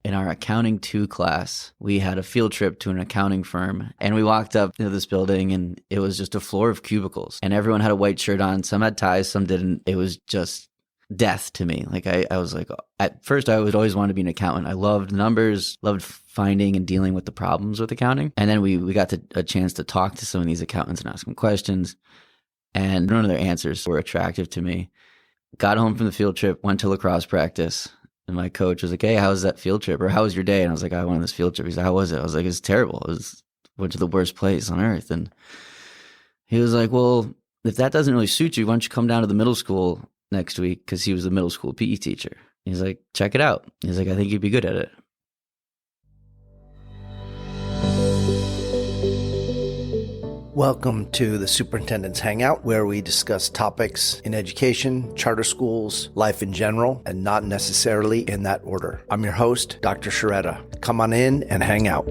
in our accounting 2 class, we had a field trip to an accounting firm, and we walked up to this building and it was just a floor of cubicles and everyone had a white shirt on. Some had ties, some didn't. It was just death to me. Like I was like, at first I would always want to be an accountant. I loved numbers, loved finding and dealing with the problems with accounting. And then we got a chance to talk to some of these accountants and ask them questions, and none of their answers were attractive to me. Got home from the field trip, went to lacrosse practice, and my coach was like, hey, how was that field trip? Or how was your day? And I was like, I went on this field trip. He's like, how was it? I was like, it's terrible. Went to the worst place on earth. And he was like, well, if that doesn't really suit you, why don't you come down to the middle school next week? Because he was the middle school PE teacher. He's like, check it out. He's like, I think you'd be good at it. Welcome to the Superintendent's Hangout, where we discuss topics in education, charter schools, life in general, and not necessarily in that order. I'm your host, Dr. Sharetta. Come on in and hang out.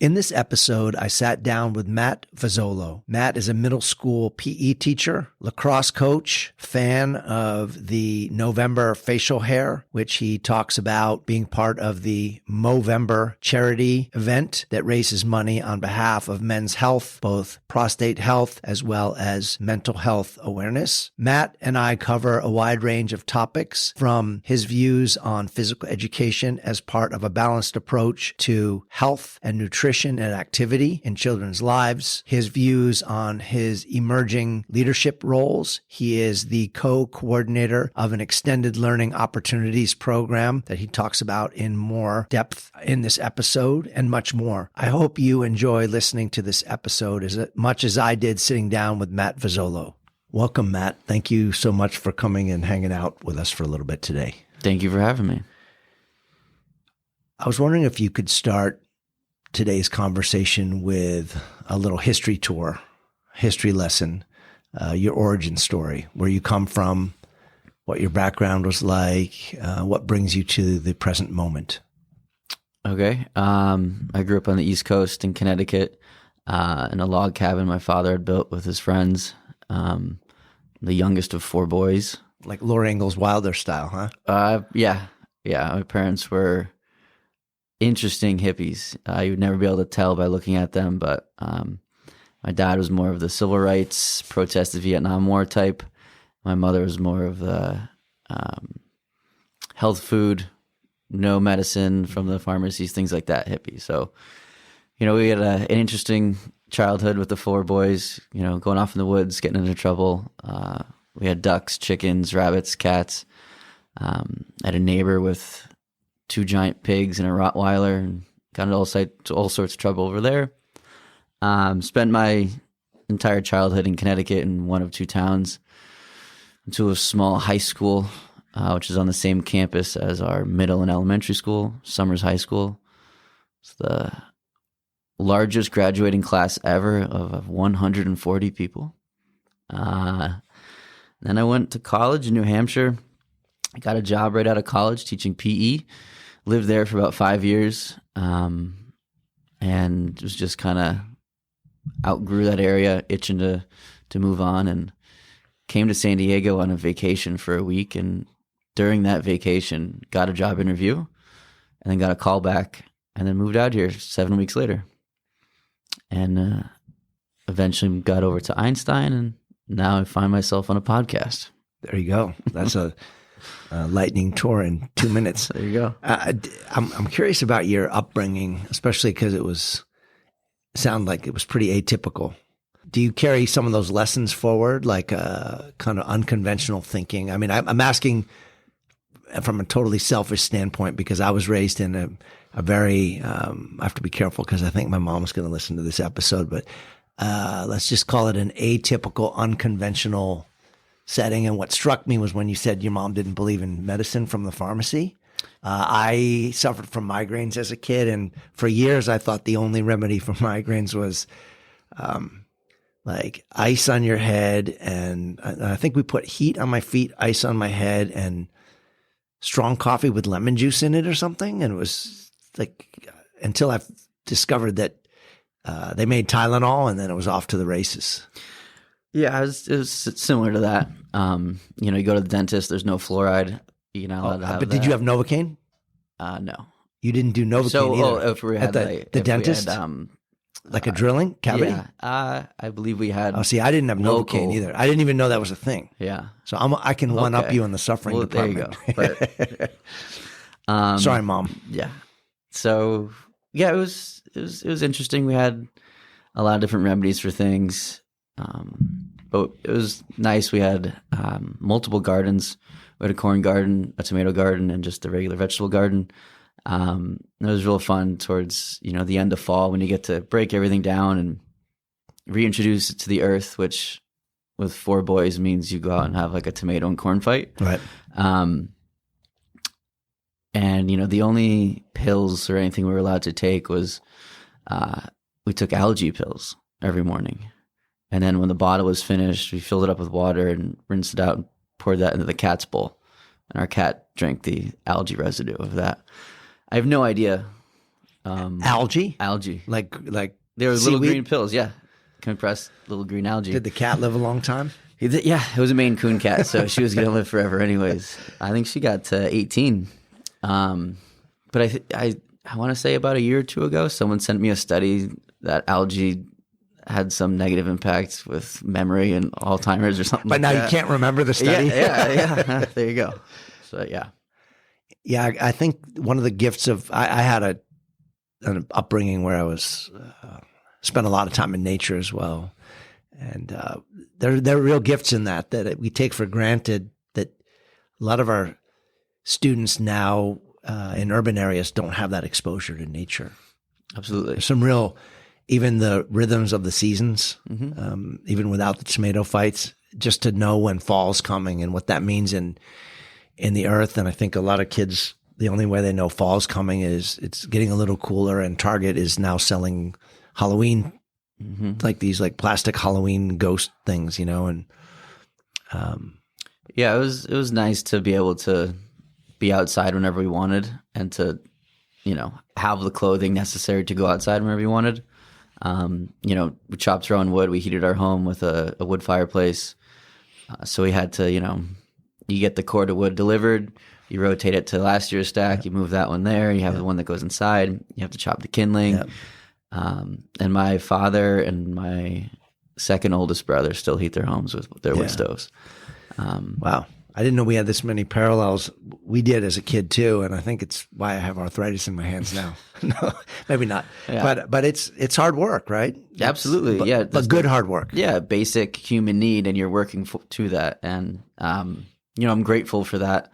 In this episode, I sat down with Matt Vozzolo. Matt is a middle school PE teacher, lacrosse coach, fan of the Movember facial hair, which he talks about being part of the Movember charity event that raises money on behalf of men's health, both prostate health as well as mental health awareness. Matt and I cover a wide range of topics, from his views on physical education as part of a balanced approach to health and nutrition and activity in children's lives, his views on his emerging leadership roles. He is the co-coordinator of an extended learning opportunities program that he talks about in more depth in this episode, and much more. I hope you enjoy listening to this episode as much as I did sitting down with Matt Vozzolo. Welcome, Matt. Thank you so much for coming and hanging out with us for a little bit today. Thank you for having me. I was wondering if you could start today's conversation with a little history lesson, your origin story, where you come from, what your background was like, what brings you to the present moment. Okay. I grew up on the East Coast in Connecticut, in a log cabin my father had built with his friends. The youngest of 4 boys. Like Laura Ingalls Wilder style, huh? Yeah. My parents were interesting hippies. You would never be able to tell by looking at them, but my dad was more of the civil rights, protest the Vietnam War type. My mother was more of the health food, no medicine from the pharmacies, things like that, hippie. So, we had an interesting childhood with the 4 boys, going off in the woods, getting into trouble. We had ducks, chickens, rabbits, cats. I had a neighbor with 2 giant pigs and a Rottweiler, and got into all sorts of trouble over there. Spent my entire childhood in Connecticut in one of 2 towns, into a small high school, which is on the same campus as our middle and elementary school, Summers High School. It's the largest graduating class ever of 140 people. Then I went to college in New Hampshire. I got a job right out of college teaching PE. Lived there for about 5 years, and was just kind of outgrew that area, itching to move on, and came to San Diego on a vacation for a week. And during that vacation, got a job interview, and then got a call back, and then moved out here 7 weeks later, and eventually got over to Einstein, and now I find myself on a podcast. There you go. That's a lightning tour in 2 minutes. There you go. I'm curious about your upbringing, especially because it sounded like it was pretty atypical. Do you carry some of those lessons forward, like kind of unconventional thinking? I mean, I'm asking from a totally selfish standpoint, because I was raised in a very, I have to be careful because I think my mom's going to listen to this episode, but let's just call it an atypical, unconventional setting. And what struck me was when you said your mom didn't believe in medicine from the pharmacy. I suffered from migraines as a kid, and for years I thought the only remedy for migraines was like ice on your head, and I think we put heat on my feet, ice on my head, and strong coffee with lemon juice in it or something. And it was like, until I discovered that they made Tylenol, and then it was off to the races. Yeah, it was similar to that. You go to the dentist. There's no fluoride. You're not allowed to have But that. did you have Novocaine? No. You didn't do Novocaine So, either? if we At had the dentist? Like a drilling cavity? Yeah, I believe we had. Oh, see, I didn't have local. Novocaine either. I didn't even know that was a thing. Yeah. So I can one up you in the suffering department. There you go. But, sorry, Mom. Yeah. So yeah, it was interesting. We had a lot of different remedies for things, but it was nice. We had multiple gardens. We had a corn garden, a tomato garden, and just a regular vegetable garden. It was real fun towards the end of fall when you get to break everything down and reintroduce it to the earth, which with 4 boys means you go out and have like a tomato and corn fight. Right. And the only pills or anything we were allowed to take was we took algae pills every morning. And then when the bottle was finished, we filled it up with water and rinsed it out and poured that into the cat's bowl. And our cat drank the algae residue of that. I have no idea. Algae? Algae. Like They were seaweed? little green pills, yeah. Compressed little green algae. Did the cat live a long time? Yeah, it was a Maine Coon cat, so she was going to live forever anyways. I think she got to 18. But I want to say about a year or two ago, someone sent me a study that algae had some negative impact with memory and Alzheimer's or something. But like now that. you can't remember the study? Yeah. There you go. So, yeah. Yeah, I think one of the gifts of I had an upbringing where I was spent a lot of time in nature as well, and there are real gifts in that we take for granted. That a lot of our students now in urban areas don't have that exposure to nature. Absolutely. There's some real, even the rhythms of the seasons, even without the tomato fights, just to know when fall's coming and what that means in the earth. And I think a lot of kids, the only way they know fall's coming is it's getting a little cooler, and Target is now selling Halloween, like these like plastic Halloween ghost things, and yeah, it was nice to be able to be outside whenever we wanted and to, have the clothing necessary to go outside whenever we wanted. We chopped our own wood. We heated our home with a wood fireplace. So we had to, you get the cord of wood delivered, you rotate it to last year's stack, you move that one there, you have the one that goes inside, you have to chop the kindling. Yep. And my father and my second oldest brother still heat their homes with their wood stoves. Wow. I didn't know we had this many parallels. We did as a kid too, and I think it's why I have arthritis in my hands now. No, maybe not. Yeah. But it's hard work, right? Absolutely. But good hard work. Yeah, basic human need, and you're working to that. And I'm grateful for that.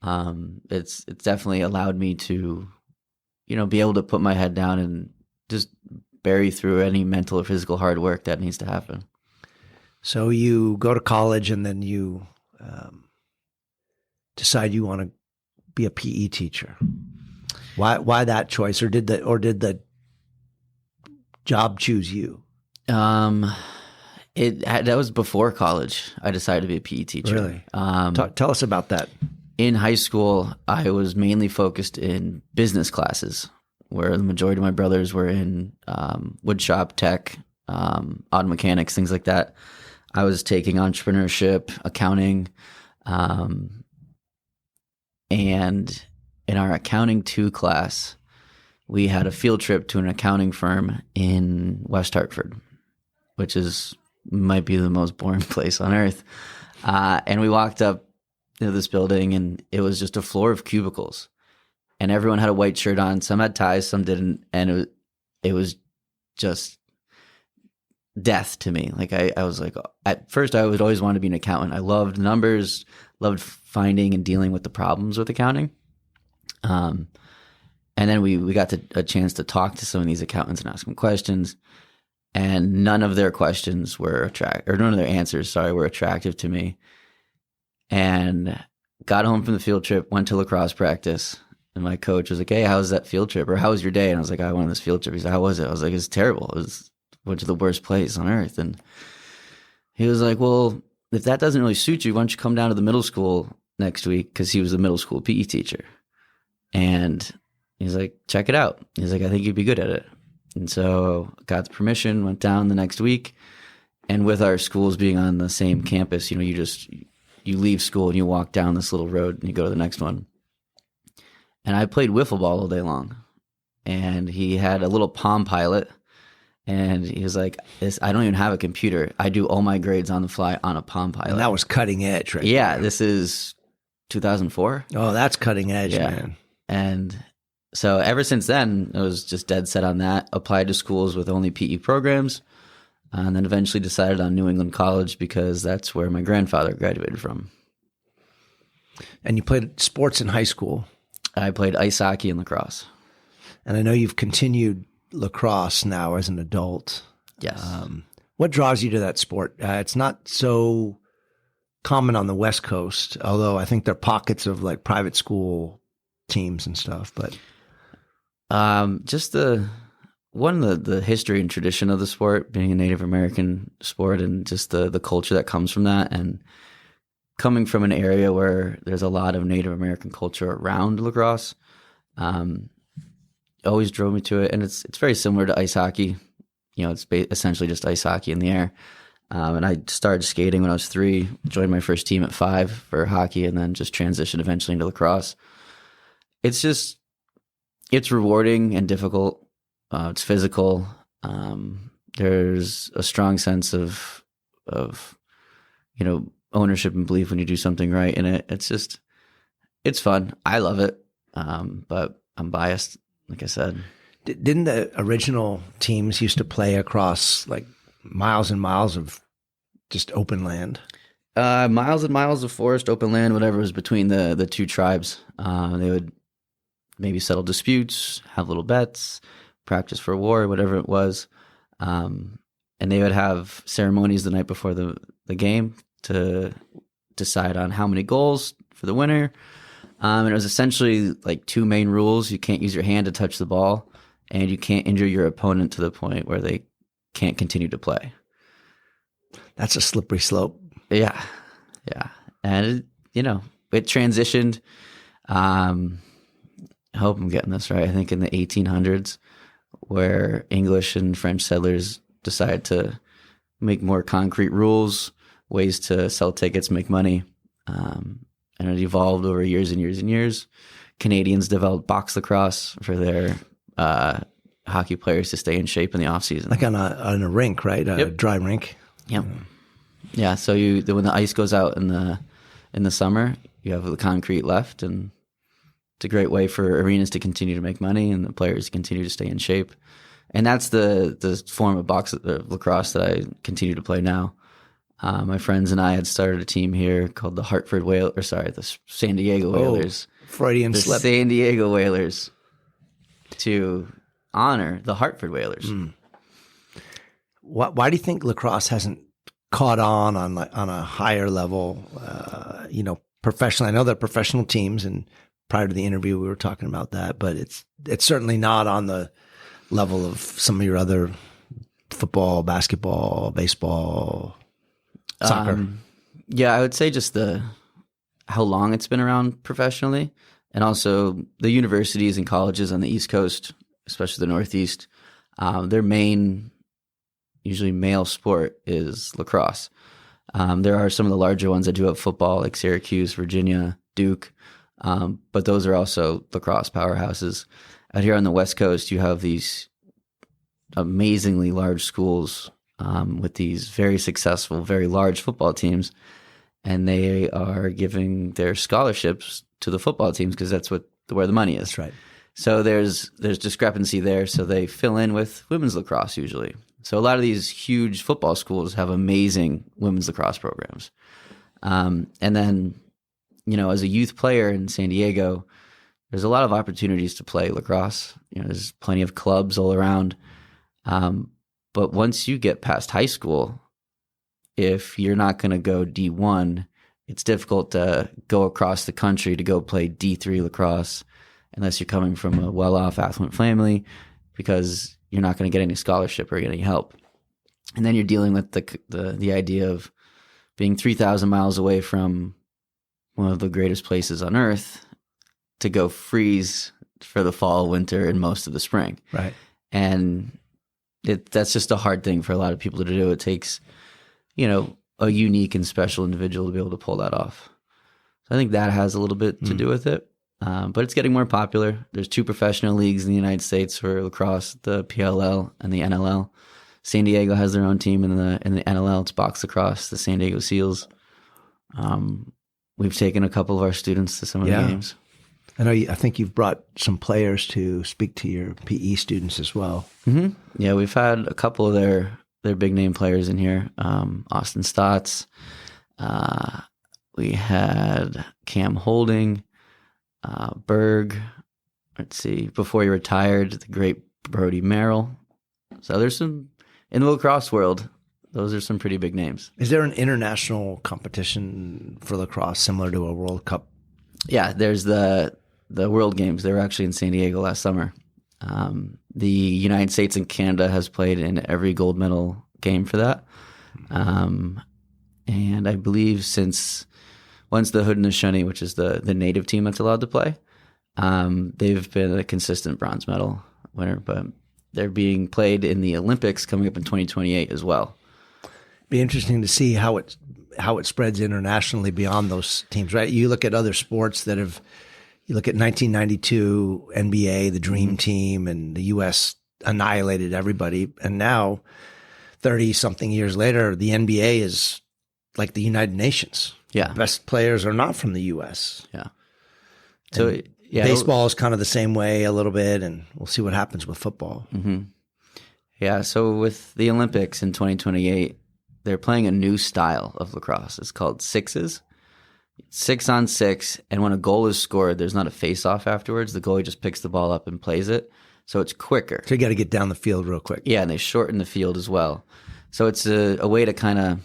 It's definitely allowed me to, be able to put my head down and just bury through any mental or physical hard work that needs to happen. So you go to college, and then you decide you want to be a PE teacher. Why that choice, or did the job choose you? That was before college. I decided to be a PE teacher. Really? Tell us about that. In high school, I was mainly focused in business classes, where the majority of my brothers were in wood shop, tech, auto mechanics, things like that. I was taking entrepreneurship, accounting, and in our accounting 2 class, we had a field trip to an accounting firm in West Hartford, which might be the most boring place on earth. And we walked up to this building, and it was just a floor of cubicles, and everyone had a white shirt on. Some had ties, some didn't, and it was just death to me. Like I was like, at first I would always want to be an accountant. I loved numbers, loved finding and dealing with the problems with accounting. And then we got a chance to talk to some of these accountants and ask them questions, and none of their questions were none of their answers, were attractive to me. And got home from the field trip, went to lacrosse practice, and my coach was like, "Hey, how was that field trip? Or how was your day?" And I was like, "I went on this field trip." He said, "How was it?" I was like, "It's terrible. Went to the worst place on earth." And he was like, "Well, if that doesn't really suit you, why don't you come down to the middle school next week?" Because he was the middle school PE teacher. And he's like, "Check it out." He's like, "I think you'd be good at it." And so got the permission, went down the next week, And with our schools being on the same campus, you leave school and you walk down this little road and you go to the next one. And I played wiffle ball all day long. And he had a little Palm Pilot. And he was like, I don't even have a computer. I do all my grades on the fly on a Palm Pilot. And that was cutting edge, right? Yeah, there. this is 2004. Oh, that's cutting edge, man. And so ever since then, I was just dead set on that. Applied to schools with only PE programs. And then eventually decided on New England College because that's where my grandfather graduated from. And you played sports in high school? I played ice hockey and lacrosse. And I know you've continued lacrosse now as an adult. Yes. What draws you to that sport? It's not so common on the West Coast, although I think there are pockets of like private school teams and stuff. But just the history and tradition of the sport, being a Native American sport, and just the culture that comes from that, and coming from an area where there's a lot of Native American culture around lacrosse. Always drove me to it, and it's very similar to ice hockey. It's essentially just ice hockey in the air. And I started skating when I was 3, joined my first team at 5 for hockey, and then just transitioned eventually into lacrosse. It's rewarding and difficult. It's physical. There's a strong sense of ownership and belief when you do something right in it. It's fun. I love it. But I'm biased. Like I said, didn't the original teams used to play across like miles and miles of just open land? Miles and miles of forest, open land, whatever was between the two tribes. They would maybe settle disputes, have little bets, practice for war, whatever it was. And they would have ceremonies the night before the game to decide on how many goals for the winner. And it was essentially like 2 main rules. You can't use your hand to touch the ball, and you can't injure your opponent to the point where they can't continue to play. That's a slippery slope. Yeah. Yeah. And, it transitioned. I hope I'm getting this right. I think in the 1800s, where English and French settlers decided to make more concrete rules, ways to sell tickets, make money. And it evolved over years and years and years. Canadians developed box lacrosse for their hockey players to stay in shape in the off season, like on a rink, right? A dry rink. Yep. Yeah. So when the ice goes out in the summer, you have the concrete left, and it's a great way for arenas to continue to make money and the players to continue to stay in shape. And that's the form of lacrosse that I continue to play now. My friends and I had started a team here called the the San Diego Whalers. Freudian slip. San Diego Whalers, to honor the Hartford Whalers. Why do you think lacrosse hasn't caught on a higher level? Professionally, I know they're professional teams, and prior to the interview, we were talking about that, but it's certainly not on the level of some of your other football, basketball, baseball, soccer. Yeah, I would say just how long it's been around professionally, and also the universities and colleges on the East Coast, especially the Northeast, their main, usually male sport is lacrosse. There are some of the larger ones that do have football, like Syracuse, Virginia, Duke, but those are also lacrosse powerhouses. Out here on the West Coast, you have these amazingly large schools with these very successful, very large football teams, and they are giving their scholarships to the football teams because that's where the money is. That's right. So there's discrepancy there. So they fill in with women's lacrosse usually. So a lot of these huge football schools have amazing women's lacrosse programs. And then, as a youth player in San Diego, there's a lot of opportunities to play lacrosse. There's plenty of clubs all around. But once you get past high school, if you're not going to go D1, it's difficult to go across the country to go play D3 lacrosse unless you're coming from a well-off affluent family, because you're not going to get any scholarship or get any help. And then you're dealing with the idea of being 3,000 miles away from one of the greatest places on earth to go freeze for the fall, winter, and most of the spring. Right. And that's just a hard thing for a lot of people to do. It takes a unique and special individual to be able to pull that off. So I think that has a little bit to do with it. But it's getting more popular. There's 2 professional leagues in the United States for lacrosse, the PLL and the NLL. San Diego has their own team in the NLL. It's box lacrosse, the San Diego Seals. We've taken a couple of our students to some of the games. I think you've brought some players to speak to your PE students as well. Mm-hmm. Yeah, we've had a couple of their big name players in here. Austin Stotts. We had Cam Holding, Berg. Let's see. Before he retired, the great Brody Merrill. So there's some in the lacrosse world. Those are some pretty big names. Is there an international competition for lacrosse similar to a World Cup? Yeah, there's the World Games. They were actually in San Diego last summer. The United States and Canada has played in every gold medal game for that. And I believe once the Haudenosaunee, which is the native team that's allowed to play, they've been a consistent bronze medal winner, but they're being played in the Olympics coming up in 2028 as well. Be interesting to see how it spreads internationally beyond those teams, right? You look at other sports you look at 1992 NBA, the Dream Team, and the U.S. annihilated everybody. And now, 30-something years later, the NBA is like the United Nations. Yeah. The best players are not from the U.S. Yeah. So, baseball is kind of the same way a little bit, and we'll see what happens with football. Mm-hmm. Yeah, so with the Olympics in 2028, they're playing a new style of lacrosse. It's called sixes. 6-on-6, and when a goal is scored, there's not a face-off afterwards. The goalie just picks the ball up and plays it, so it's quicker. So you got to get down the field real quick. Yeah, and they shorten the field as well. So it's a way to kind of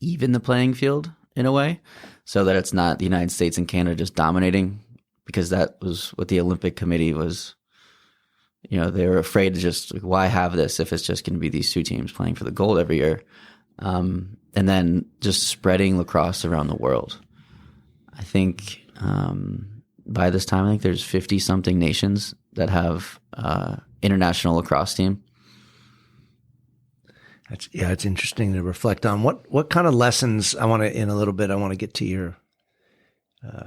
even the playing field in a way, so that it's not the United States and Canada just dominating, because that was what the Olympic Committee was. They were afraid to just, why have this if it's just going to be these 2 teams playing for the gold every year? And then just spreading lacrosse around the world. I think by this time, I think there's 50-something nations that have international lacrosse team. It's interesting to reflect on. What kind of lessons in a little bit, I want to get to your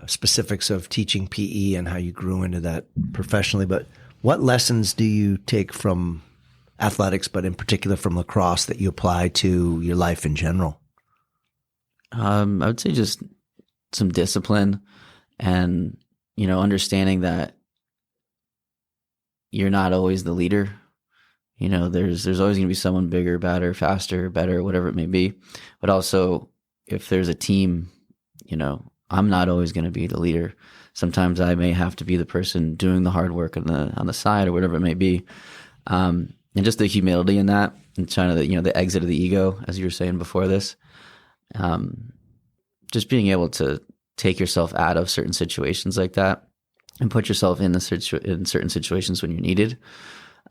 specifics of teaching PE and how you grew into that professionally. But what lessons do you take from athletics, but in particular from lacrosse, that you apply to your life in general? I would say just some discipline and, understanding that you're not always the leader. There's always going to be someone bigger, badder, faster, better, whatever it may be. But also, if there's a team, I'm not always going to be the leader. Sometimes I may have to be the person doing the hard work on the side or whatever it may be. And just the humility in that, and trying to, the exit of the ego, as you were saying before this. Just being able to take yourself out of certain situations like that and put yourself in certain situations when you're needed.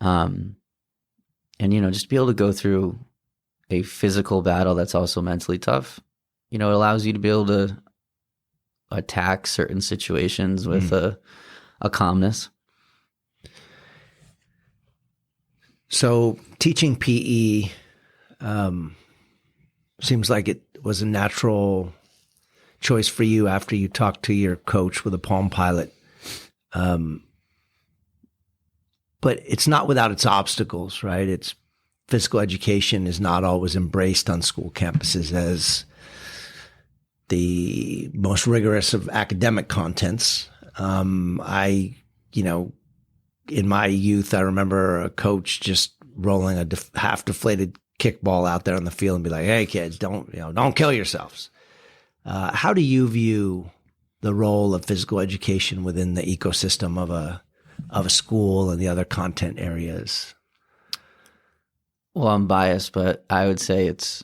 And, just be able to go through a physical battle that's also mentally tough. It allows you to be able to attack certain situations with a calmness. So teaching PE seems like it was a natural choice for you after you talked to your coach with a Palm Pilot. But it's not without its obstacles, right? It's physical education is not always embraced on school campuses as the most rigorous of academic contents. In my youth, I remember a coach just rolling a half deflated kickball out there on the field and be like, "Hey kids, don't kill yourselves." How do you view the role of physical education within the ecosystem of a school and the other content areas? Well, I'm biased, but I would say it's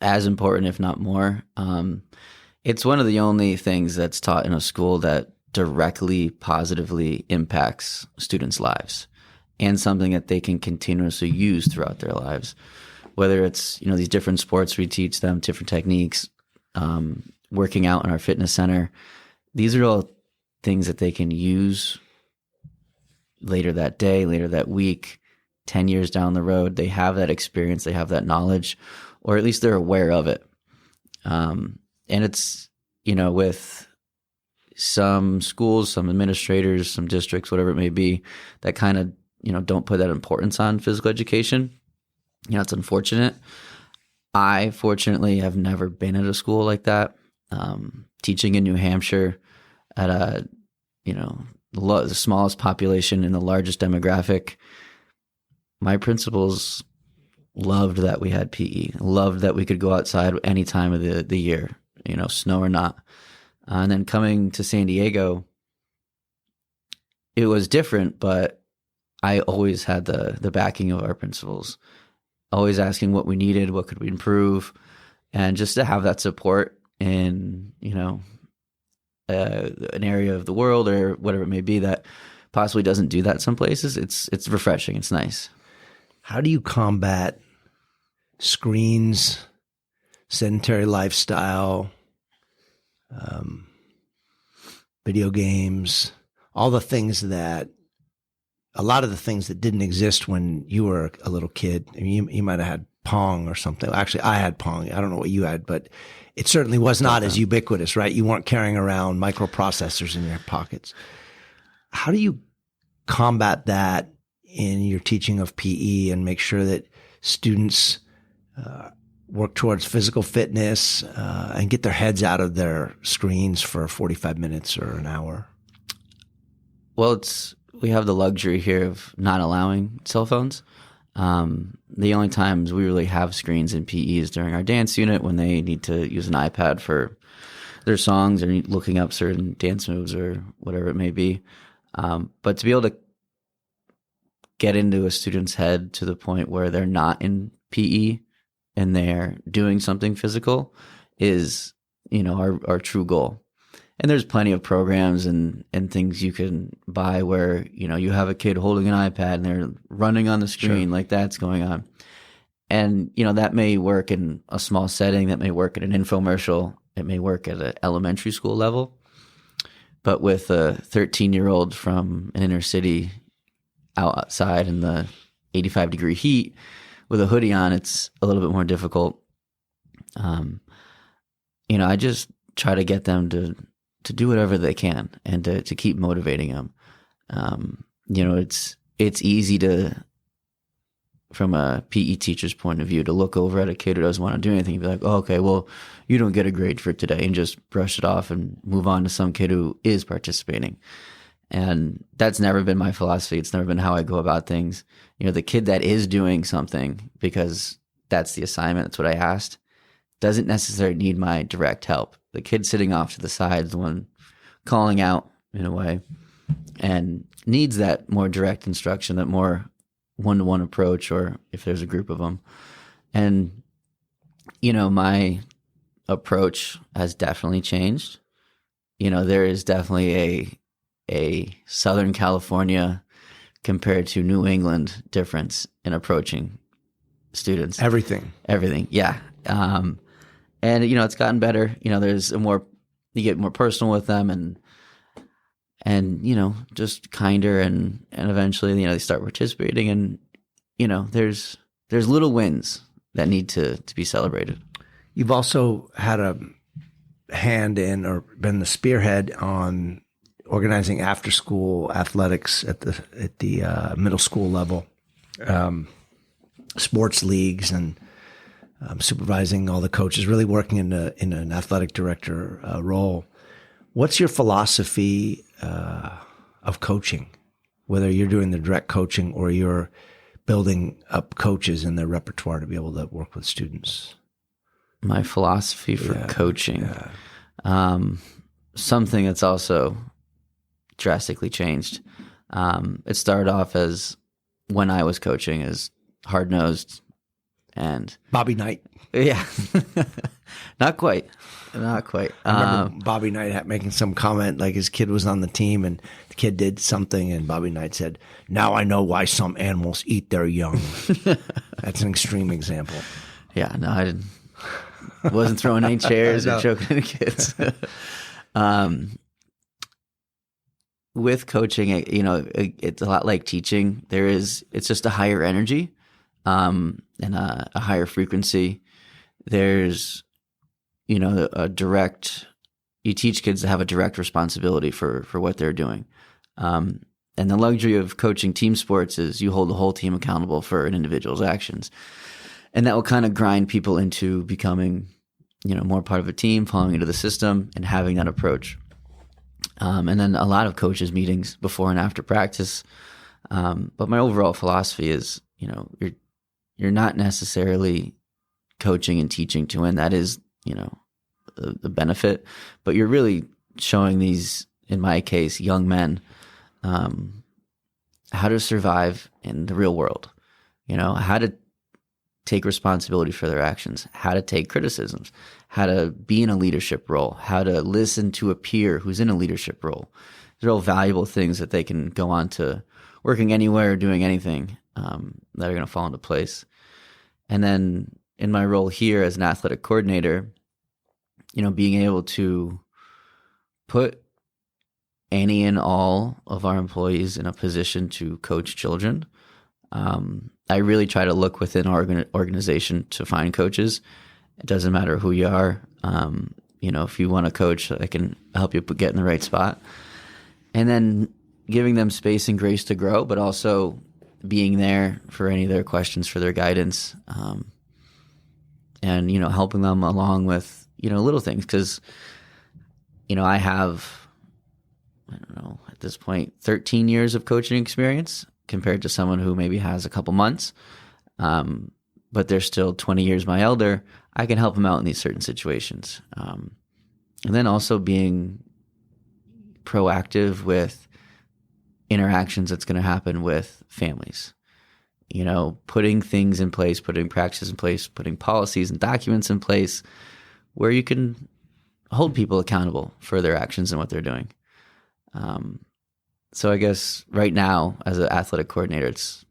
as important, if not more. It's one of the only things that's taught in a school that directly positively impacts students' lives, and something that they can continuously use throughout their lives. Whether it's, these different sports we teach them, different techniques, working out in our fitness center. These are all things that they can use later that day, later that week, 10 years down the road. They have that experience, they have that knowledge, or at least they're aware of it. And it's, with some schools, some administrators, some districts, whatever it may be, that kind of, don't put that importance on physical education. It's unfortunate. I fortunately have never been at a school like that. Teaching in New Hampshire at the smallest population in the largest demographic, my principals loved that we had PE, loved that we could go outside any time of the year, snow or not. And then coming to San Diego, it was different, but I always had the backing of our principals, always asking what we needed, what could we improve, and just to have that support in, an area of the world or whatever it may be that possibly doesn't do that some places. It's refreshing. It's nice. How do you combat screens, sedentary lifestyle, video games, all the things that, a lot of the things that didn't exist when you were a little kid? I mean, you might have had Pong or something. Actually, I had Pong. I don't know what you had, but it certainly was not as ubiquitous, right? You weren't carrying around microprocessors in your pockets. How do you combat that in your teaching of PE and make sure that students work towards physical fitness and get their heads out of their screens for 45 minutes or an hour? Well, we have the luxury here of not allowing cell phones. The only times we really have screens in PE is during our dance unit when they need to use an iPad for their songs or looking up certain dance moves or whatever it may be. But to be able to get into a student's head to the point where they're not in PE and they're doing something physical is, our true goal. And there's plenty of programs and things you can buy where, you have a kid holding an iPad and they're running on the screen, like that's going on. And, that may work in a small setting, that may work at an infomercial, it may work at an elementary school level. But with a 13-year-old from an inner city outside in the 85-degree heat with a hoodie on, it's a little bit more difficult. I just try to get them to do whatever they can and to keep motivating them. It's easy to, from a PE teacher's point of view, to look over at a kid who doesn't want to do anything and be like, oh, okay, well, you don't get a grade for today, and just brush it off and move on to some kid who is participating. And that's never been my philosophy. It's never been how I go about things. The kid that is doing something because that's the assignment, that's what I asked, doesn't necessarily need my direct help. The kid sitting off to the side is the one calling out in a way and needs that more direct instruction, that more one-to-one approach, or if there's a group of them. And, my approach has definitely changed. There is definitely a Southern California compared to New England difference in approaching students. Everything. Yeah. And, it's gotten better. There's you get more personal with them and just kinder and eventually, they start participating and, there's little wins that need to be celebrated. You've also had a hand in or been the spearhead on organizing after school athletics at the middle school level, sports leagues and supervising all the coaches, really working in an athletic director role. What's your philosophy of coaching, whether you're doing the direct coaching or you're building up coaches in their repertoire to be able to work with students? My philosophy for coaching, something that's also drastically changed. It started off as, when I was coaching, as hard-nosed and Bobby Knight. Yeah. Not quite. I remember Bobby Knight making some comment, like his kid was on the team and the kid did something and Bobby Knight said, "Now I know why some animals eat their young." That's an extreme example. Yeah, no, I didn't. Wasn't throwing any chairs or choking any kids. With coaching, it's a lot like teaching. It's just a higher energy, and a higher frequency. there's, you teach kids to have a direct responsibility for what they're doing. And the luxury of coaching team sports is you hold the whole team accountable for an individual's actions. And that will kind of grind people into becoming, more part of a team, falling into the system, and having that approach. And then a lot of coaches' meetings before and after practice. But my overall philosophy is, you're not necessarily coaching and teaching to win. That is, the benefit. But you're really showing these, in my case, young men, how to survive in the real world, how to take responsibility for their actions, how to take criticisms, how to be in a leadership role, how to listen to a peer who's in a leadership role. They're all valuable things that they can go on to working anywhere, doing anything, that are going to fall into place. And then in my role here as an athletic coordinator, being able to put any and all of our employees in a position to coach children. I really try to look within our organization to find coaches. It doesn't matter who you are. If you want to coach, I can help you get in the right spot. And then giving them space and grace to grow, but also being there for any of their questions, for their guidance, and, helping them along with, little things. Because, I have, at this point, 13 years of coaching experience compared to someone who maybe has a couple months, but they're still 20 years my elder. I can help them out in these certain situations. And then also being proactive with interactions that's going to happen with families. Putting things in place, putting practices in place, putting policies and documents in place where you can hold people accountable for their actions and what they're doing. So I guess right now, as an athletic coordinator, it's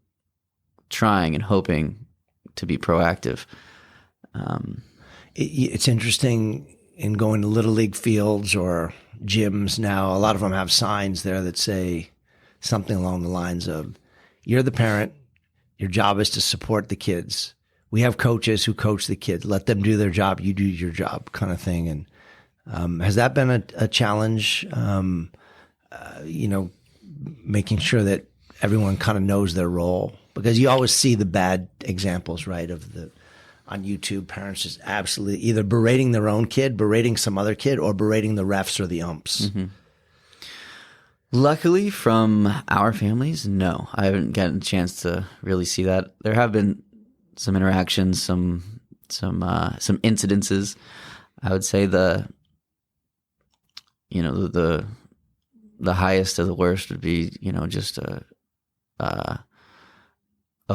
trying and hoping to be proactive. It's interesting in going to Little League fields or gyms now, a lot of them have signs there that say something along the lines of, you're the parent, your job is to support the kids. We have coaches who coach the kids. Let them do their job, you do your job, kind of thing. And has that been a challenge, making sure that everyone kind of knows their role? Because you always see the bad examples, right, on YouTube, parents just absolutely either berating their own kid, berating some other kid, or berating the refs or the umps. Mm-hmm. Luckily, from our families, no. I haven't gotten a chance to really see that. There have been some interactions, some incidences. I would say the highest of the worst would be, just a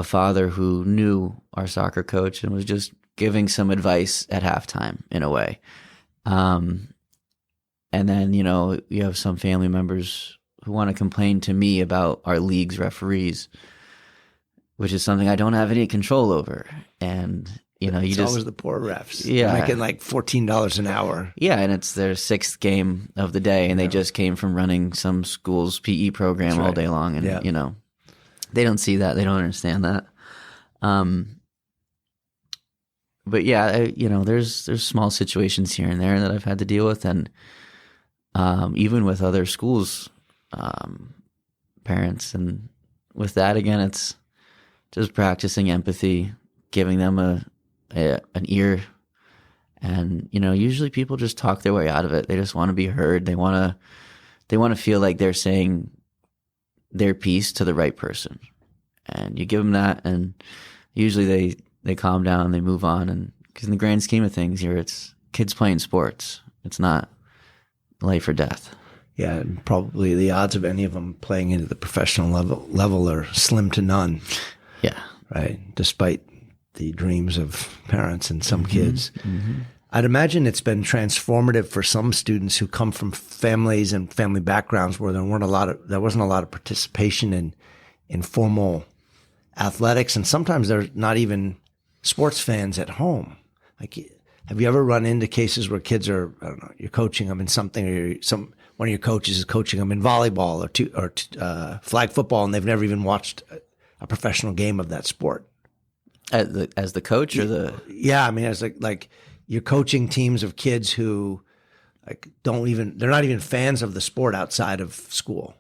father who knew our soccer coach and was just giving some advice at halftime in a way. And then, you have some family members who want to complain to me about our league's referees, which is something I don't have any control over. And, it's always the poor refs. Yeah. They're making like $14 an hour. Yeah. And it's their sixth game of the day. And they just came from running some school's PE program all day long. And, they don't see that. They don't understand that. But yeah, there's small situations here and there that I've had to deal with. And, even with other schools, parents, and with that, again, it's just practicing empathy, giving them an ear. And, usually people just talk their way out of it. They just want to be heard. They want to feel like they're saying their piece to the right person. And you give them that, and usually they calm down and they move on. And because in the grand scheme of things here, it's kids playing sports. It's not life or death. Yeah, and probably the odds of any of them playing into the professional level are slim to none. Yeah. Right. Despite the dreams of parents and some kids. Mm-hmm. I'd imagine it's been transformative for some students who come from families and family backgrounds where there wasn't a lot of participation in formal athletics, and sometimes they're not even sports fans at home. Like, have you ever run into cases where kids are, I don't know, you're coaching them in something, or one of your coaches is coaching them in volleyball or flag football, and they've never even watched a professional game of that sport? As the coach or the Yeah, I mean, as like you're coaching teams of kids who like they're not even fans of the sport outside of school.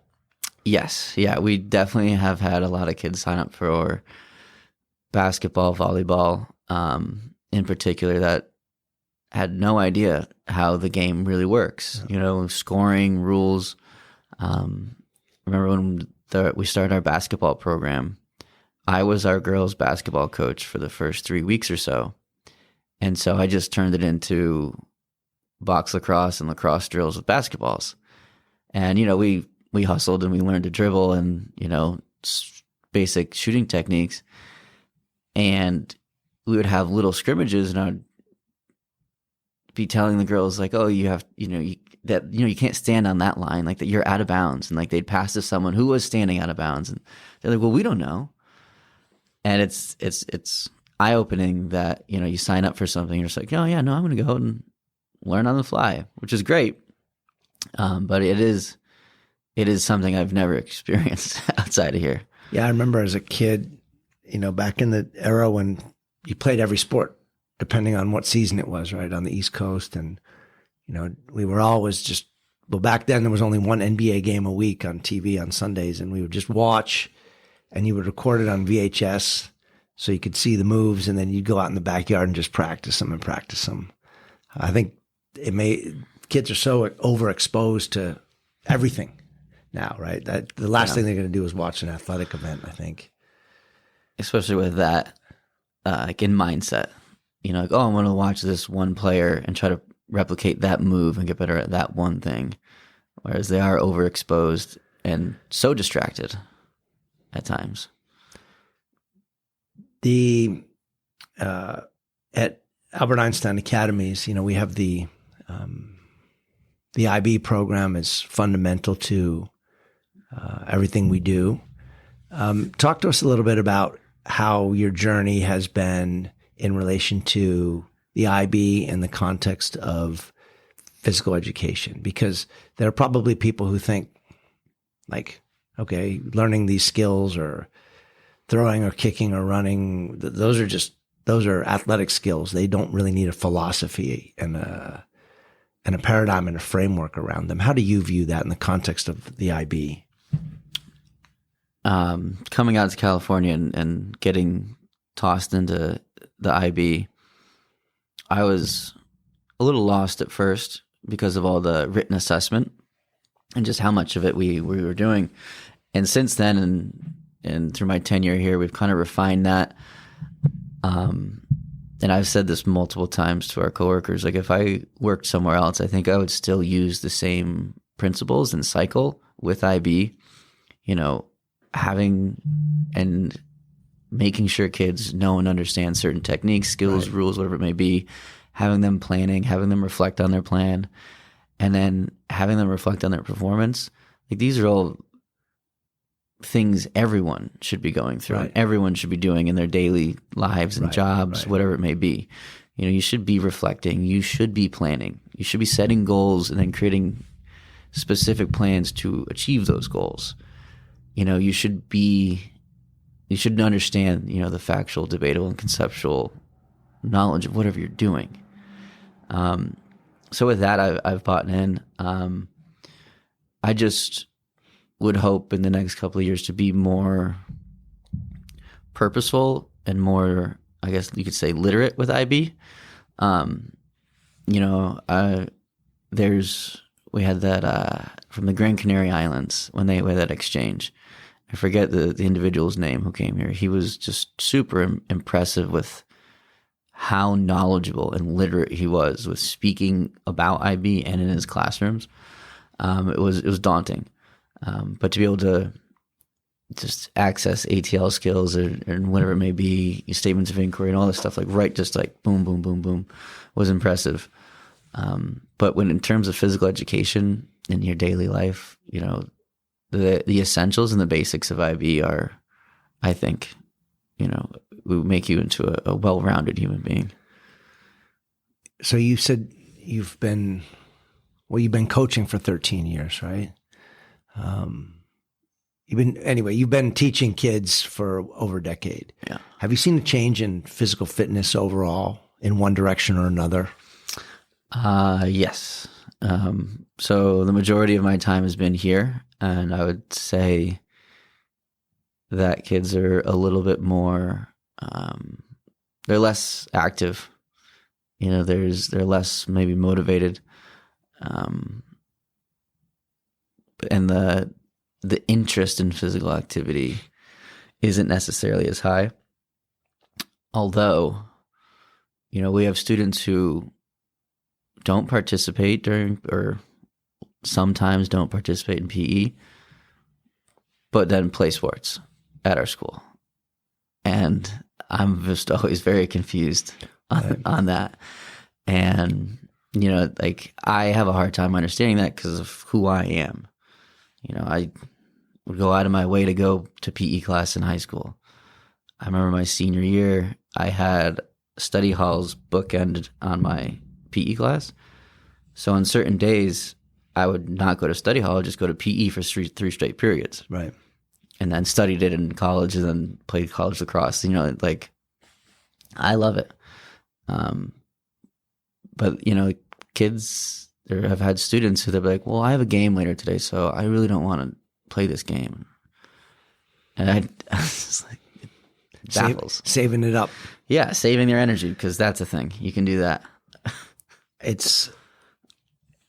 Yes, yeah, we definitely have had a lot of kids sign up for basketball, volleyball, in particular, that had no idea how the game really works. Scoring rules. Remember when we started our basketball program? I was our girls' basketball coach for the first 3 weeks or so. And so I just turned it into box lacrosse and lacrosse drills with basketballs. And, we hustled and we learned to dribble and, basic shooting techniques. And we would have little scrimmages and I'd be telling the girls like, oh, you have, you can't stand on that line, like that you're out of bounds. And like they'd pass to someone who was standing out of bounds. And they're like, well, we don't know. And it's eye-opening that, you sign up for something. You're just like, oh, yeah, no, I'm going to go and learn on the fly, which is great. But it is something I've never experienced outside of here. Yeah, I remember as a kid, back in the era when you played every sport, depending on what season it was, right, on the East Coast. And, we were always back then there was only one NBA game a week on TV on Sundays, and we would just watch. And you would record it on VHS so you could see the moves, and then you'd go out in the backyard and just practice them. I think kids are so overexposed to everything now, right? That the last thing they're going to do is watch an athletic event, I think. Especially with that, like in mindset, like, oh, I'm going to watch this one player and try to replicate that move and get better at that one thing. Whereas they are overexposed and so distracted at times. At Albert Einstein Academies, we have the IB program is fundamental to everything we do. Talk to us a little bit about how your journey has been in relation to the IB in the context of physical education, because there are probably people who think like, okay, learning these skills or throwing or kicking or running, those are athletic skills. They don't really need a philosophy and a paradigm and a framework around them. How do you view that in the context of the IB? Coming out to California and getting tossed into the IB, I was a little lost at first because of all the written assessment and just how much of it we were doing. And since then, and through my tenure here, we've kind of refined that. And I've said this multiple times to our coworkers, like if I worked somewhere else, I think I would still use the same principles and cycle with IB, having and making sure kids know and understand certain techniques, skills, rules, whatever it may be, having them planning, having them reflect on their plan, and then having them reflect on their performance. Like these are all things everyone should be going through, and everyone should be doing in their daily lives and jobs, whatever it may be. You should be reflecting, you should be planning, you should be setting goals and then creating specific plans to achieve those goals. You should understand, the factual, debatable, and conceptual knowledge of whatever you're doing. So with that, I've bought in. I just would hope in the next couple of years to be more purposeful and more, I guess you could say, literate with IB. We had that from the Gran Canary Islands when they had that exchange. I forget the individual's name who came here. He was just super impressive with how knowledgeable and literate he was with speaking about IB and in his classrooms. It was daunting. But to be able to just access ATL skills and whatever it may be, statements of inquiry and all this stuff, just boom, boom, boom, boom, was impressive. But when in terms of physical education in your daily life, the essentials and the basics of IB are, I think, will make you into a well-rounded human being. So you said you've been coaching for 13 years, right? you've been teaching kids for over a decade. Yeah. Have you seen a change in physical fitness overall in one direction or another? Yes. So the majority of my time has been here, and I would say that kids are a little bit more, they're less active. They're less maybe motivated. And the interest in physical activity isn't necessarily as high. Although, we have students who don't participate during, or sometimes don't participate in PE, but then play sports at our school. And I'm just always very confused on that. And, I have a hard time understanding that because of who I am. I would go out of my way to go to PE class in high school. I remember my senior year, I had study halls bookended on my PE class. So on certain days, I would not go to study hall, I'd just go to PE for three straight periods. Right. And then studied it in college and then played college lacrosse. I love it. But, kids, I've had students who they're like, well, I have a game later today, so I really don't want to play this game. And I was just like, it baffles. Saving it up. Yeah, saving their energy, because that's a thing. You can do that. It's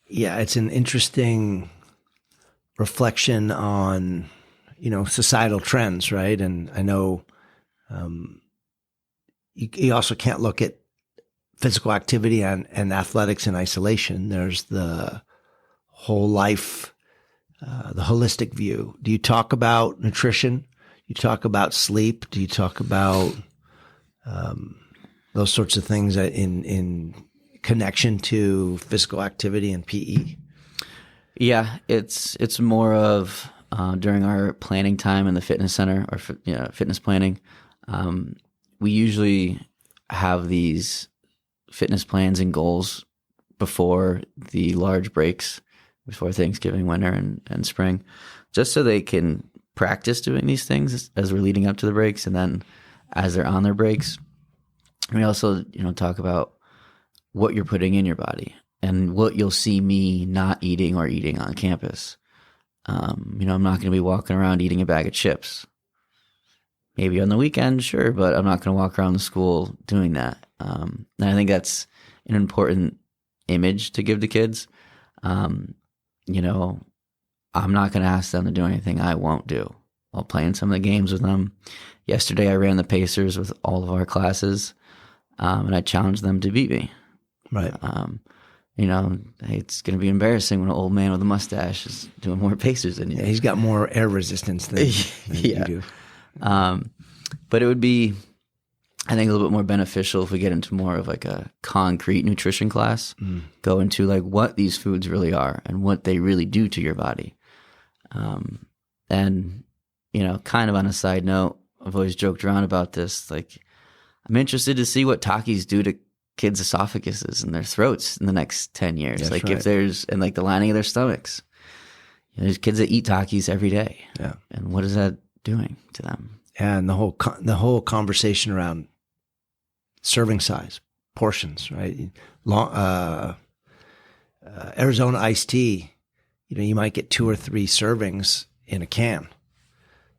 an interesting reflection on, societal trends, right? And I know you also can't look at physical activity and athletics in isolation. There's the whole life, the holistic view. Do you talk about nutrition? You talk about sleep? Do you talk about those sorts of things in connection to physical activity and PE? Yeah, it's more of during our planning time in the fitness center or fitness planning. We usually have these fitness plans and goals before the large breaks, before Thanksgiving, winter, and spring, just so they can practice doing these things as we're leading up to the breaks, and then as they're on their breaks. We also, talk about what you're putting in your body and what you'll see me not eating or eating on campus. I'm not going to be walking around eating a bag of chips. Maybe on the weekend, sure, but I'm not going to walk around the school doing that. And I think that's an important image to give to kids. I'm not going to ask them to do anything I won't do. I'll play in some of the games with them. Yesterday, I ran the Pacers with all of our classes, and I challenged them to beat me. Right. It's going to be embarrassing when an old man with a mustache is doing more Pacers than you. Yeah, he's got more air resistance than you do. But it would be, I think, a little bit more beneficial if we get into more of like a concrete nutrition class, go into like what these foods really are and what they really do to your body. And, kind of on a side note, I've always joked around about this. Like, I'm interested to see what Takis do to kids' esophaguses and their throats in the next 10 years. That's like right. if there's, and like the lining of their stomachs. There's kids that eat Takis every day. Yeah. And what is that doing to them? And the whole conversation around serving size, portions, right? Arizona iced tea, you might get 2 or 3 servings in a can.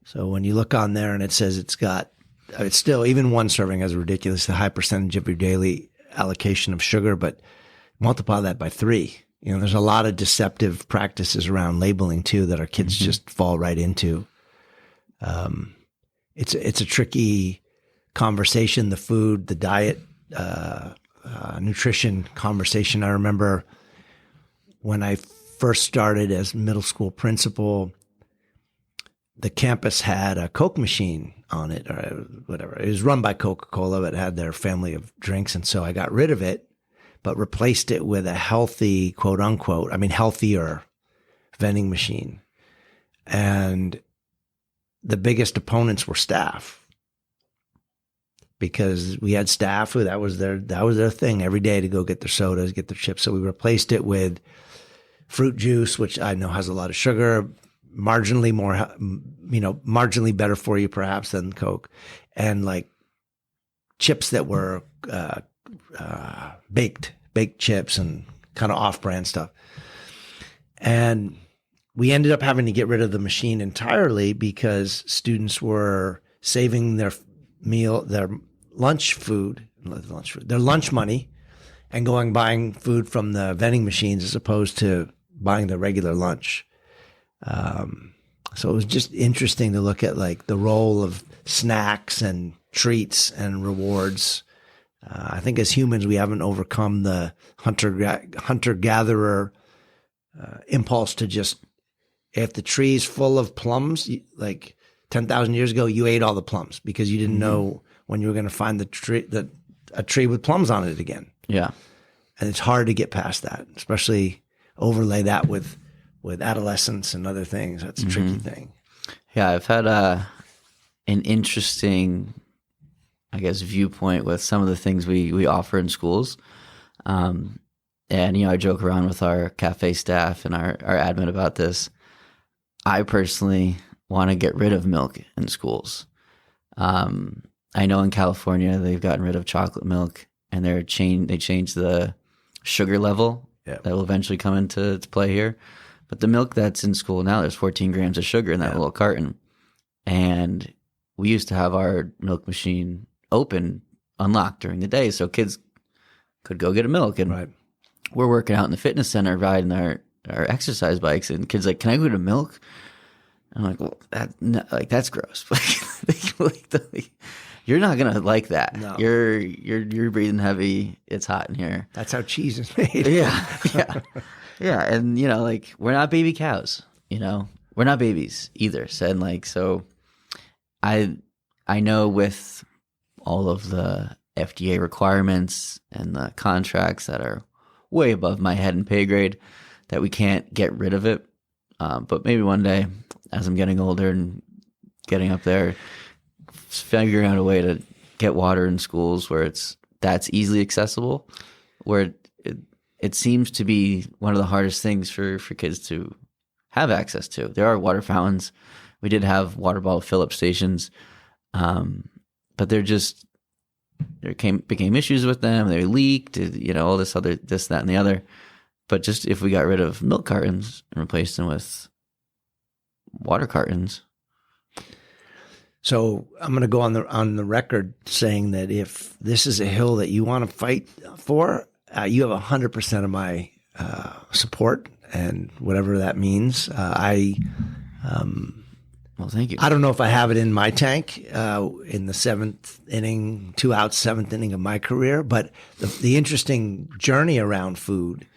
So when you look on there and it says it's still, even one serving has a ridiculously high percentage of your daily allocation of sugar, but multiply that by 3. There's a lot of deceptive practices around labeling too that our kids just fall right into. It's a tricky conversation, the food, the diet, nutrition conversation. I remember when I first started as middle school principal, the campus had a Coke machine on it or whatever. It was run by Coca-Cola, but it had their family of drinks. And so I got rid of it, but replaced it with a healthy, quote unquote, healthier vending machine. And the biggest opponents were staff, because we had staff who that was their thing every day, to go get their sodas, get their chips. So we replaced it with fruit juice, which I know has a lot of sugar, marginally more, marginally better for you perhaps than Coke, and like chips that were baked chips and kind of off-brand stuff. And we ended up having to get rid of the machine entirely because students were saving their lunch money and buying food from the vending machines as opposed to buying the regular lunch. So it was just interesting to look at like the role of snacks and treats and rewards. I think as humans, we haven't overcome the hunter-gatherer impulse to just, if the tree's full of plums, like 10,000 years ago, you ate all the plums because you didn't know when you were going to find a tree with plums on it again. Yeah. And it's hard to get past that, especially overlay that with adolescence and other things. That's a tricky thing. Yeah, I've had an interesting, I guess, viewpoint with some of the things we offer in schools. And, I joke around with our cafe staff and our admin about this. I personally want to get rid of milk in schools. I know in California they've gotten rid of chocolate milk, and they changed the sugar level that will eventually come into play here. But the milk that's in school now, there's 14 grams of sugar in that little carton. And we used to have our milk machine unlocked during the day, so kids could go get a milk. And we're working out in the fitness center, riding our exercise bikes, and kids like, "Can I go to milk?" I'm like, "Well, that's gross." You're not gonna like that. No. You're breathing heavy. It's hot in here. That's how cheese is made. Yeah. And we're not baby cows. We're not babies either. So I know with all of the FDA requirements and the contracts that are way above my head and pay grade, that we can't get rid of it. But maybe one day, as I'm getting older and getting up there, figuring out a way to get water in schools where that's easily accessible, where it seems to be one of the hardest things for kids to have access to. There are water fountains. We did have water bottle fill-up stations, but there became issues with them. They leaked, all this, that, and the other. But just if we got rid of milk cartons and replaced them with water cartons. So I'm going to go on the record saying that if this is a hill that you want to fight for, you have 100% of my support, and whatever that means. Well, thank you. I don't know if I have it in my tank in the seventh inning, 2 outs, seventh inning of my career, but the interesting journey around food,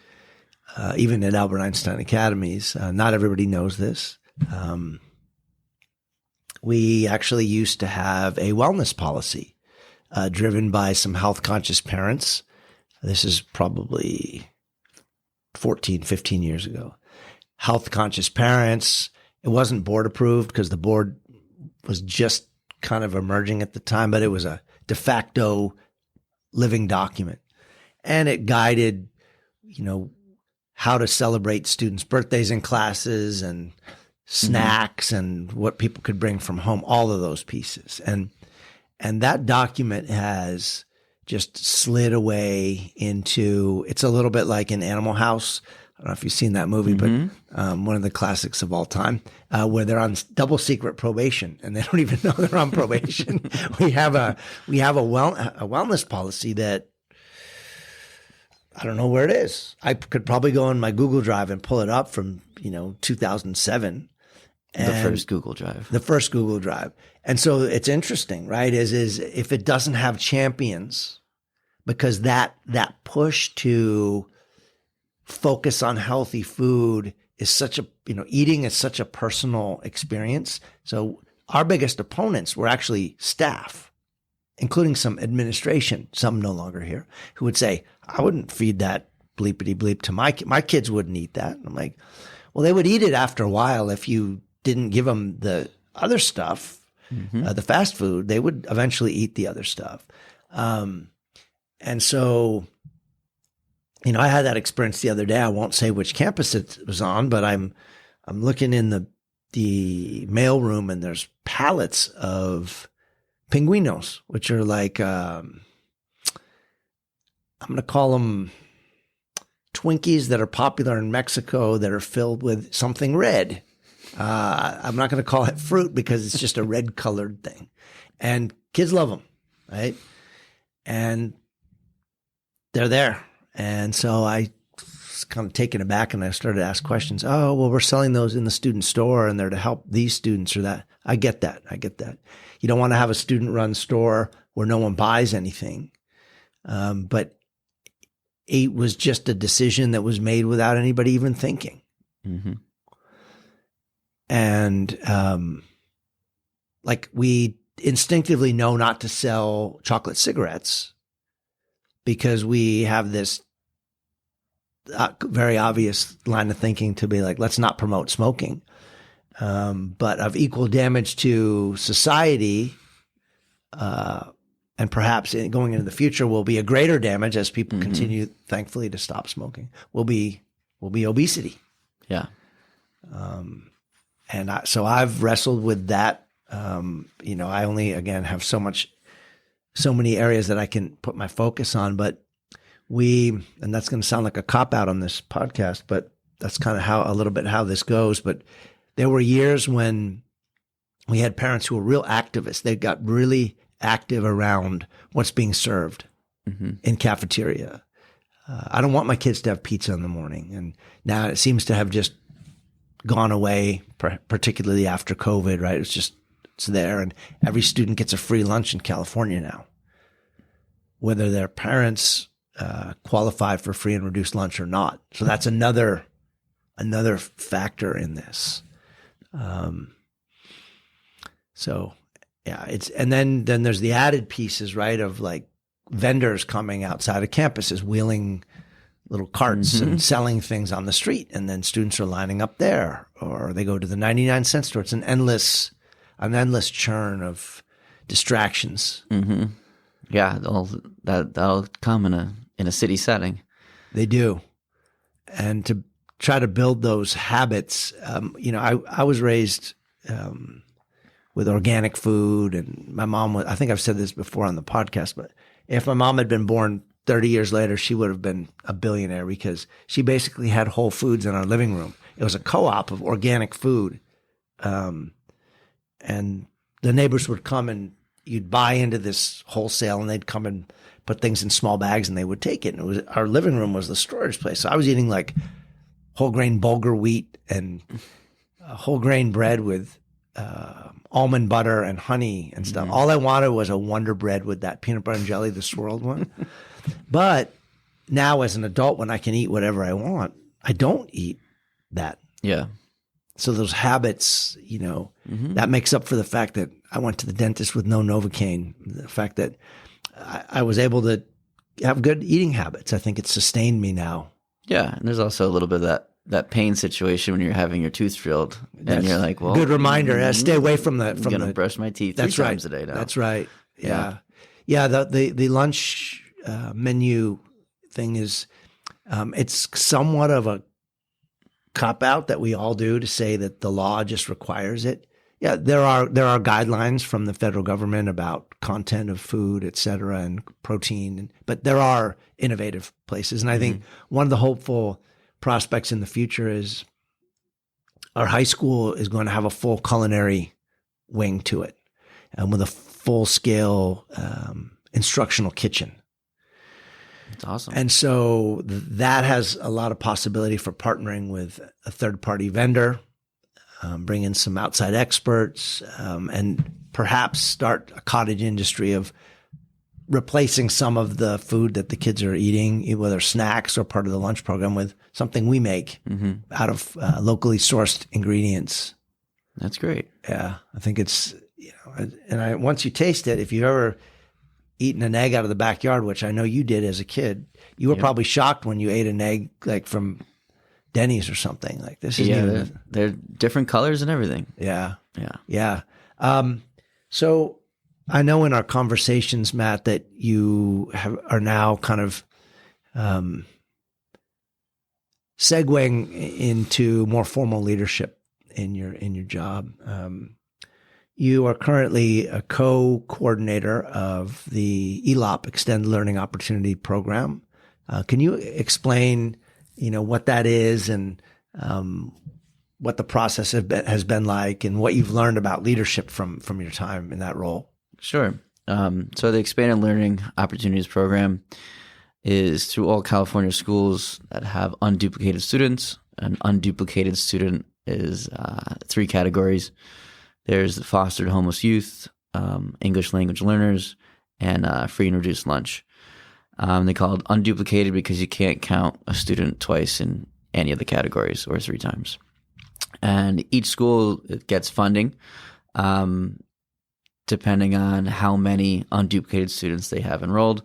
even at Albert Einstein Academies, not everybody knows this. We actually used to have a wellness policy driven by some health conscious parents. This is probably 14, 15 years ago. Health conscious parents. It wasn't board approved because the board was just kind of emerging at the time, but it was a de facto living document. And it guided, how to celebrate students' birthdays in classes and snacks and what people could bring from home, all of those pieces. And that document has just slid away into, it's a little bit like an Animal House. I don't know if you've seen that movie, but one of the classics of all time, where they're on double secret probation and they don't even know they're on probation. we have a wellness policy that I don't know where it is. I could probably go on my Google Drive and pull it up from 2007. The first Google Drive. And so it's interesting, right? Is if it doesn't have champions, because that push to focus on healthy food is such a, eating is such a personal experience. So our biggest opponents were actually staff, including some administration, some no longer here, who would say, I wouldn't feed that bleepity bleep to my kids wouldn't eat that. And I'm like, well, they would eat it after a while. If you didn't give them the other stuff, the fast food, they would eventually eat the other stuff. And so, I had that experience the other day. I won't say which campus it was on, but I'm looking in the the mailroom, and there's pallets of pinguinos, which are like, I'm going to call them Twinkies that are popular in Mexico that are filled with something red. I'm not going to call it fruit because it's just a red colored thing. And kids love them, right? And they're there. And so I was kind of taken aback and I started to ask questions. Oh, well, we're selling those in the student store and they're to help these students or that. I get that. You don't want to have a student run store where no one buys anything. But it was just a decision that was made without anybody even thinking. Mm-hmm. And like we instinctively know not to sell chocolate cigarettes because we have this very obvious line of thinking to be like, let's not promote smoking. But of equal damage to society, and perhaps going into the future will be a greater damage as people continue, thankfully, to stop smoking, will be obesity. Yeah. So I've wrestled with that. I only, again, have so many areas that I can put my focus on, but and that's going to sound like a cop out on this podcast, but that's kind of a little bit how this goes. But there were years when we had parents who were real activists. They got really active around what's being served in cafeteria. I don't want my kids to have pizza in the morning. And now it seems to have just gone away, particularly after COVID, right? It's there. And every student gets a free lunch in California now, whether their parents qualify for free and reduced lunch or not. So that's another factor in this. So yeah, and then there's the added pieces, right? Of like vendors coming outside of campuses, wheeling little carts and selling things on the street. And then students are lining up there, or they go to the 99-cent store. It's an endless churn of distractions. Mm-hmm. Yeah. That'll come in a city setting. They do. And to try to build those habits, I was raised, with organic food, and my mom I think I've said this before on the podcast, but if my mom had been born 30 years later, she would have been a billionaire because she basically had Whole Foods in our living room. It was a co-op of organic food. And the neighbors would come and you'd buy into this wholesale and they'd come and put things in small bags and they would take it. And our living room was the storage place. So I was eating like whole grain bulgur wheat and whole grain bread with almond butter and honey and stuff. All I wanted was a Wonder Bread with that peanut butter and jelly, the swirled one. But now as an adult, when I can eat whatever I want, I don't eat that. Yeah. So those habits, that makes up for the fact that I went to the dentist with no Novocaine. The fact that I was able to have good eating habits. I think it's sustained me now. Yeah. And there's also a little bit of that pain situation when you're having your tooth drilled and you're like, well, good reminder. Stay away from I'm going to brush my teeth three times a day now. That's right. Yeah. The lunch menu thing is, it's somewhat of a cop out that we all do to say that the law just requires it. Yeah. There are guidelines from the federal government about content of food, et cetera, and protein, but there are innovative places. And I think one of the hopeful prospects in the future is our high school is going to have a full culinary wing to it, and with a full scale instructional kitchen. That's awesome. And so that has a lot of possibility for partnering with a third party vendor, bring in some outside experts, and perhaps start a cottage industry of replacing some of the food that the kids are eating, whether snacks or part of the lunch program, with something we make out of locally sourced ingredients. That's great. Yeah. I think it's, once you taste it, if you've ever eaten an egg out of the backyard, which I know you did as a kid, you were probably shocked when you ate an egg like from Denny's or something. Like this is they're different colors and everything. Yeah. So I know in our conversations, Matt, that you are now kind of segueing into more formal leadership in your job. You are currently a co-coordinator of the ELOP Extended Learning Opportunity Program. Can you explain, what that is and what the process has been like, and what you've learned about leadership from your time in that role? Sure. So the Expanded Learning Opportunities Program is through all California schools that have unduplicated students. An unduplicated student is 3 categories. There's the fostered homeless youth, English language learners, and free and reduced lunch. They call it unduplicated because you can't count a student twice in any of the categories or 3 times. And each school gets funding depending on how many unduplicated students they have enrolled.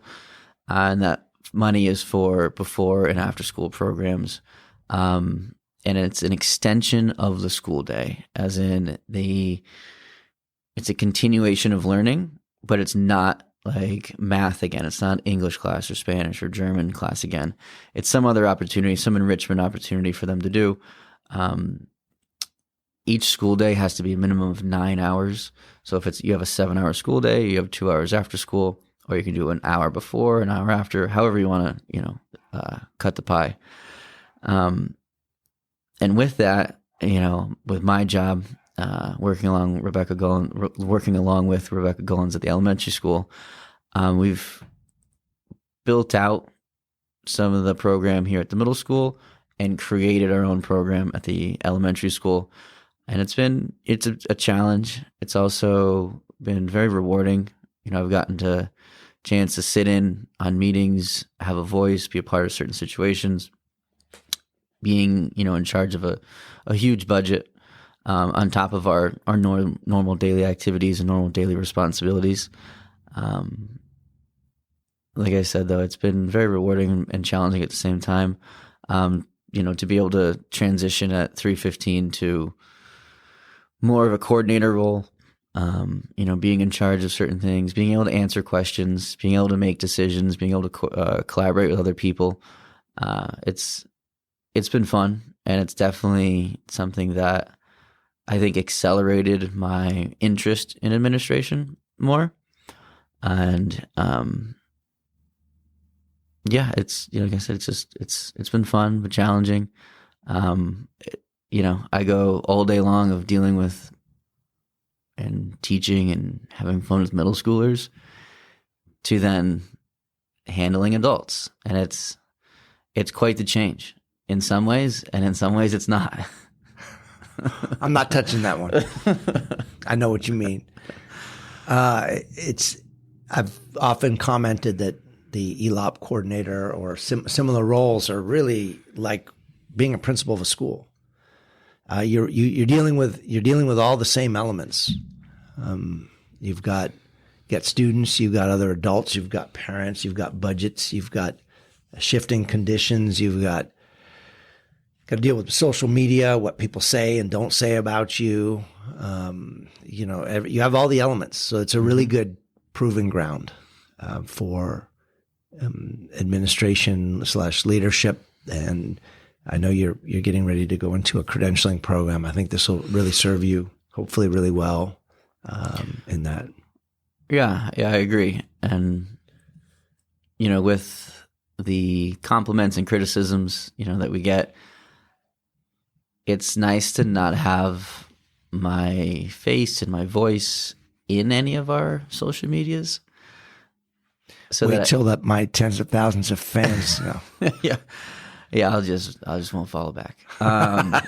And that money is for before and after school programs. And it's an extension of the school day, as in it's a continuation of learning, but it's not like math again. It's not English class or Spanish or German class again. It's some other opportunity, some enrichment opportunity for them to do. Each school day has to be a minimum of 9 hours. So if you have a 7-hour school day, you have 2 hours after school, or you can do an hour before, an hour after, however you want to, cut the pie. And with that, with my job, working along with Rebecca Gullins at the elementary school, we've built out some of the program here at the middle school and created our own program at the elementary school. And it's a challenge. It's also been very rewarding. I've gotten a chance to sit in on meetings, have a voice, be a part of certain situations, being, in charge of a huge budget, on top of our normal daily activities and normal daily responsibilities. Like I said, though, it's been very rewarding and challenging at the same time. To be able to transition at 3:15 to more of a coordinator role, being in charge of certain things, being able to answer questions, being able to make decisions, being able to collaborate with other people. It's been fun, and it's definitely something that I think accelerated my interest in administration more. And it's like I said, it's been fun but challenging. I go all day long of dealing with and teaching and having fun with middle schoolers to then handling adults, and it's quite the change in some ways, and in some ways it's not. I'm not touching that one. I know what you mean. I've often commented that the ELOP coordinator or similar roles are really like being a principal of a school. You're dealing with all the same elements. You've got students, you've got other adults, you've got parents, you've got budgets, you've got shifting conditions, you've got to deal with social media, what people say and don't say about you. You have all the elements, so it's a really good proving ground for administration / leadership. And I know you're getting ready to go into a credentialing program. I think this will really serve you, hopefully, really well in that. Yeah, I agree. And with the compliments and criticisms, that we get, it's nice to not have my face and my voice in any of our social medias. So wait till that my tens of thousands of fans know. Yeah, I'll just won't follow back. I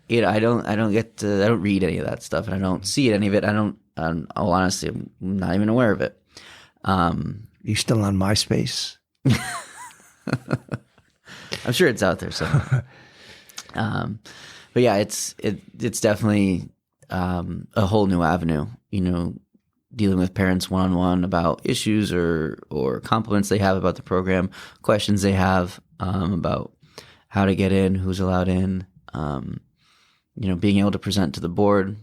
don't read any of that stuff, and I don't see any of it. Honestly, I'm not even aware of it. You still on MySpace? I'm sure it's out there somewhere. But yeah, it's definitely a whole new avenue. Dealing with parents one-on-one about issues or compliments they have about the program, questions they have about how to get in, who's allowed in. Being able to present to the board.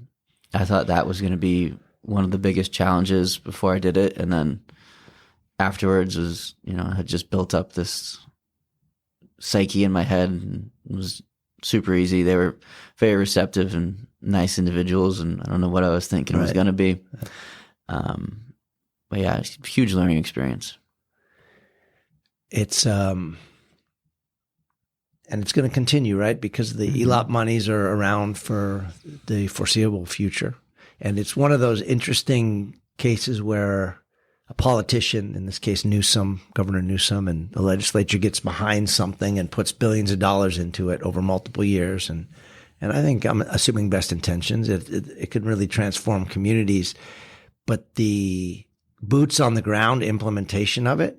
I thought that was going to be one of the biggest challenges before I did it, and then afterwards was I had just built up this psyche in my head and was super easy. They were very receptive and nice individuals, and I don't know what I was thinking it was going to be. But yeah, it's a huge learning experience. It's and it's going to continue, right? Because the ELOP monies are around for the foreseeable future. And it's one of those interesting cases where a politician, in this case Newsom, Governor Newsom, and the legislature gets behind something and puts billions of dollars into it over multiple years. And I think, I'm assuming best intentions, it could really transform communities. But the boots on the ground implementation of it,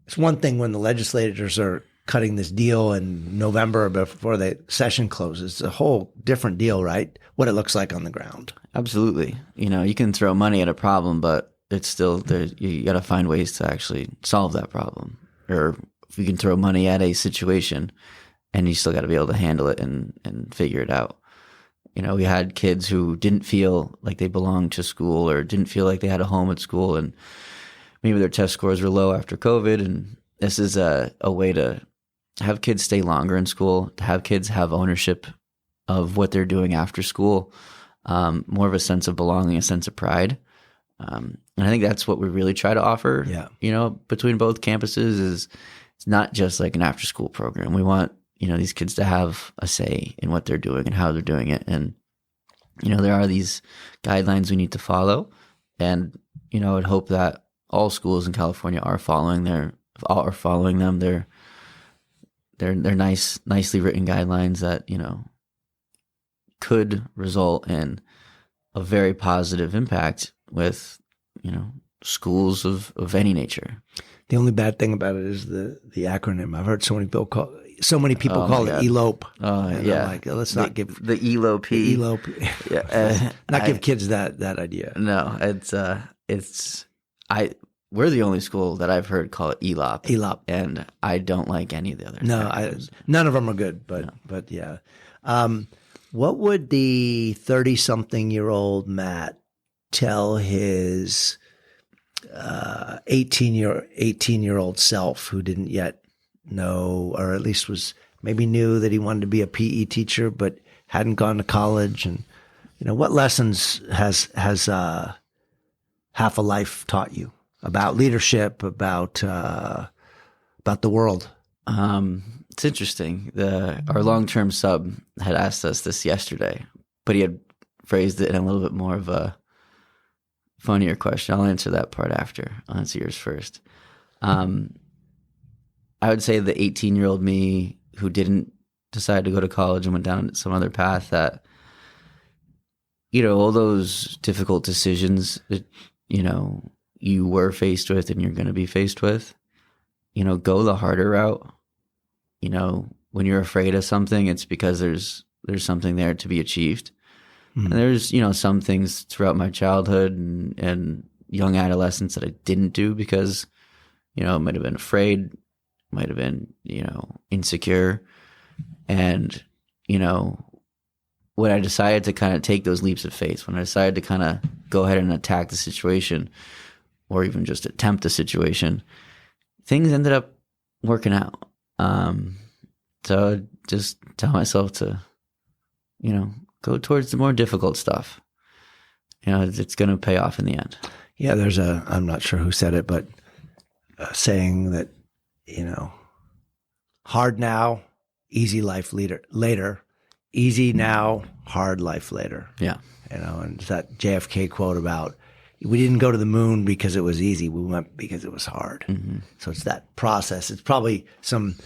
it's one thing when the legislators are cutting this deal in November before the session closes. It's a whole different deal, right? What it looks like on the ground. Absolutely. You can throw money at a problem, but it's still there. You got to find ways to actually solve that problem. Or if you can throw money at a situation, and you still got to be able to handle it and figure it out. We had kids who didn't feel like they belonged to school or didn't feel like they had a home at school, and maybe their test scores were low after COVID. And this is a way to have kids stay longer in school, to have kids have ownership of what they're doing after school, more of a sense of belonging, a sense of pride. And I think that's what we really try to offer, between both campuses is it's not just like an after school program. We want, these kids to have a say in what they're doing and how they're doing it. And, there are these guidelines we need to follow. And, I'd hope that all schools in California are following them. They're nicely written guidelines that, could result in a very positive impact with, schools of any nature. The only bad thing about it is the acronym. I've heard so many people call it ELOPE. Oh, yeah. I'm like, let's not give the ELOPE. Yeah. Not give kids that idea. No, we're the only school that I've heard call it ELOP. ELOP. And I don't like any of the others. No, none of them are good, but yeah. What would the 30-something-year-old Matt tell his 18-year-old self who didn't yet know, or at least knew that he wanted to be a PE teacher but hadn't gone to college? And what lessons has half a life taught you about leadership, about the world? It's interesting. Our long-term sub had asked us this yesterday, but he had phrased it in a little bit more of a funnier question. I'll answer that part after. I'll answer yours first. I would say the 18-year-old me who didn't decide to go to college and went down some other path, that, all those difficult decisions that, you were faced with and you're going to be faced with, go the harder route. When you're afraid of something, it's because there's something there to be achieved. Mm-hmm. And there's, some things throughout my childhood and young adolescence that I didn't do because, I might have been afraid, might have been, insecure. And, when I decided to kind of take those leaps of faith, when I decided to kind of go ahead and attack the situation or even just attempt the situation, things ended up working out. So just tell myself to, go towards the more difficult stuff. It's going to pay off in the end. Yeah, there's I'm not sure who said it, but a saying that, hard now, easy life later, easy now, hard life later. Yeah. And it's that JFK quote about, we didn't go to the moon because it was easy. We went because it was hard. Mm-hmm. So it's that process. It's probably some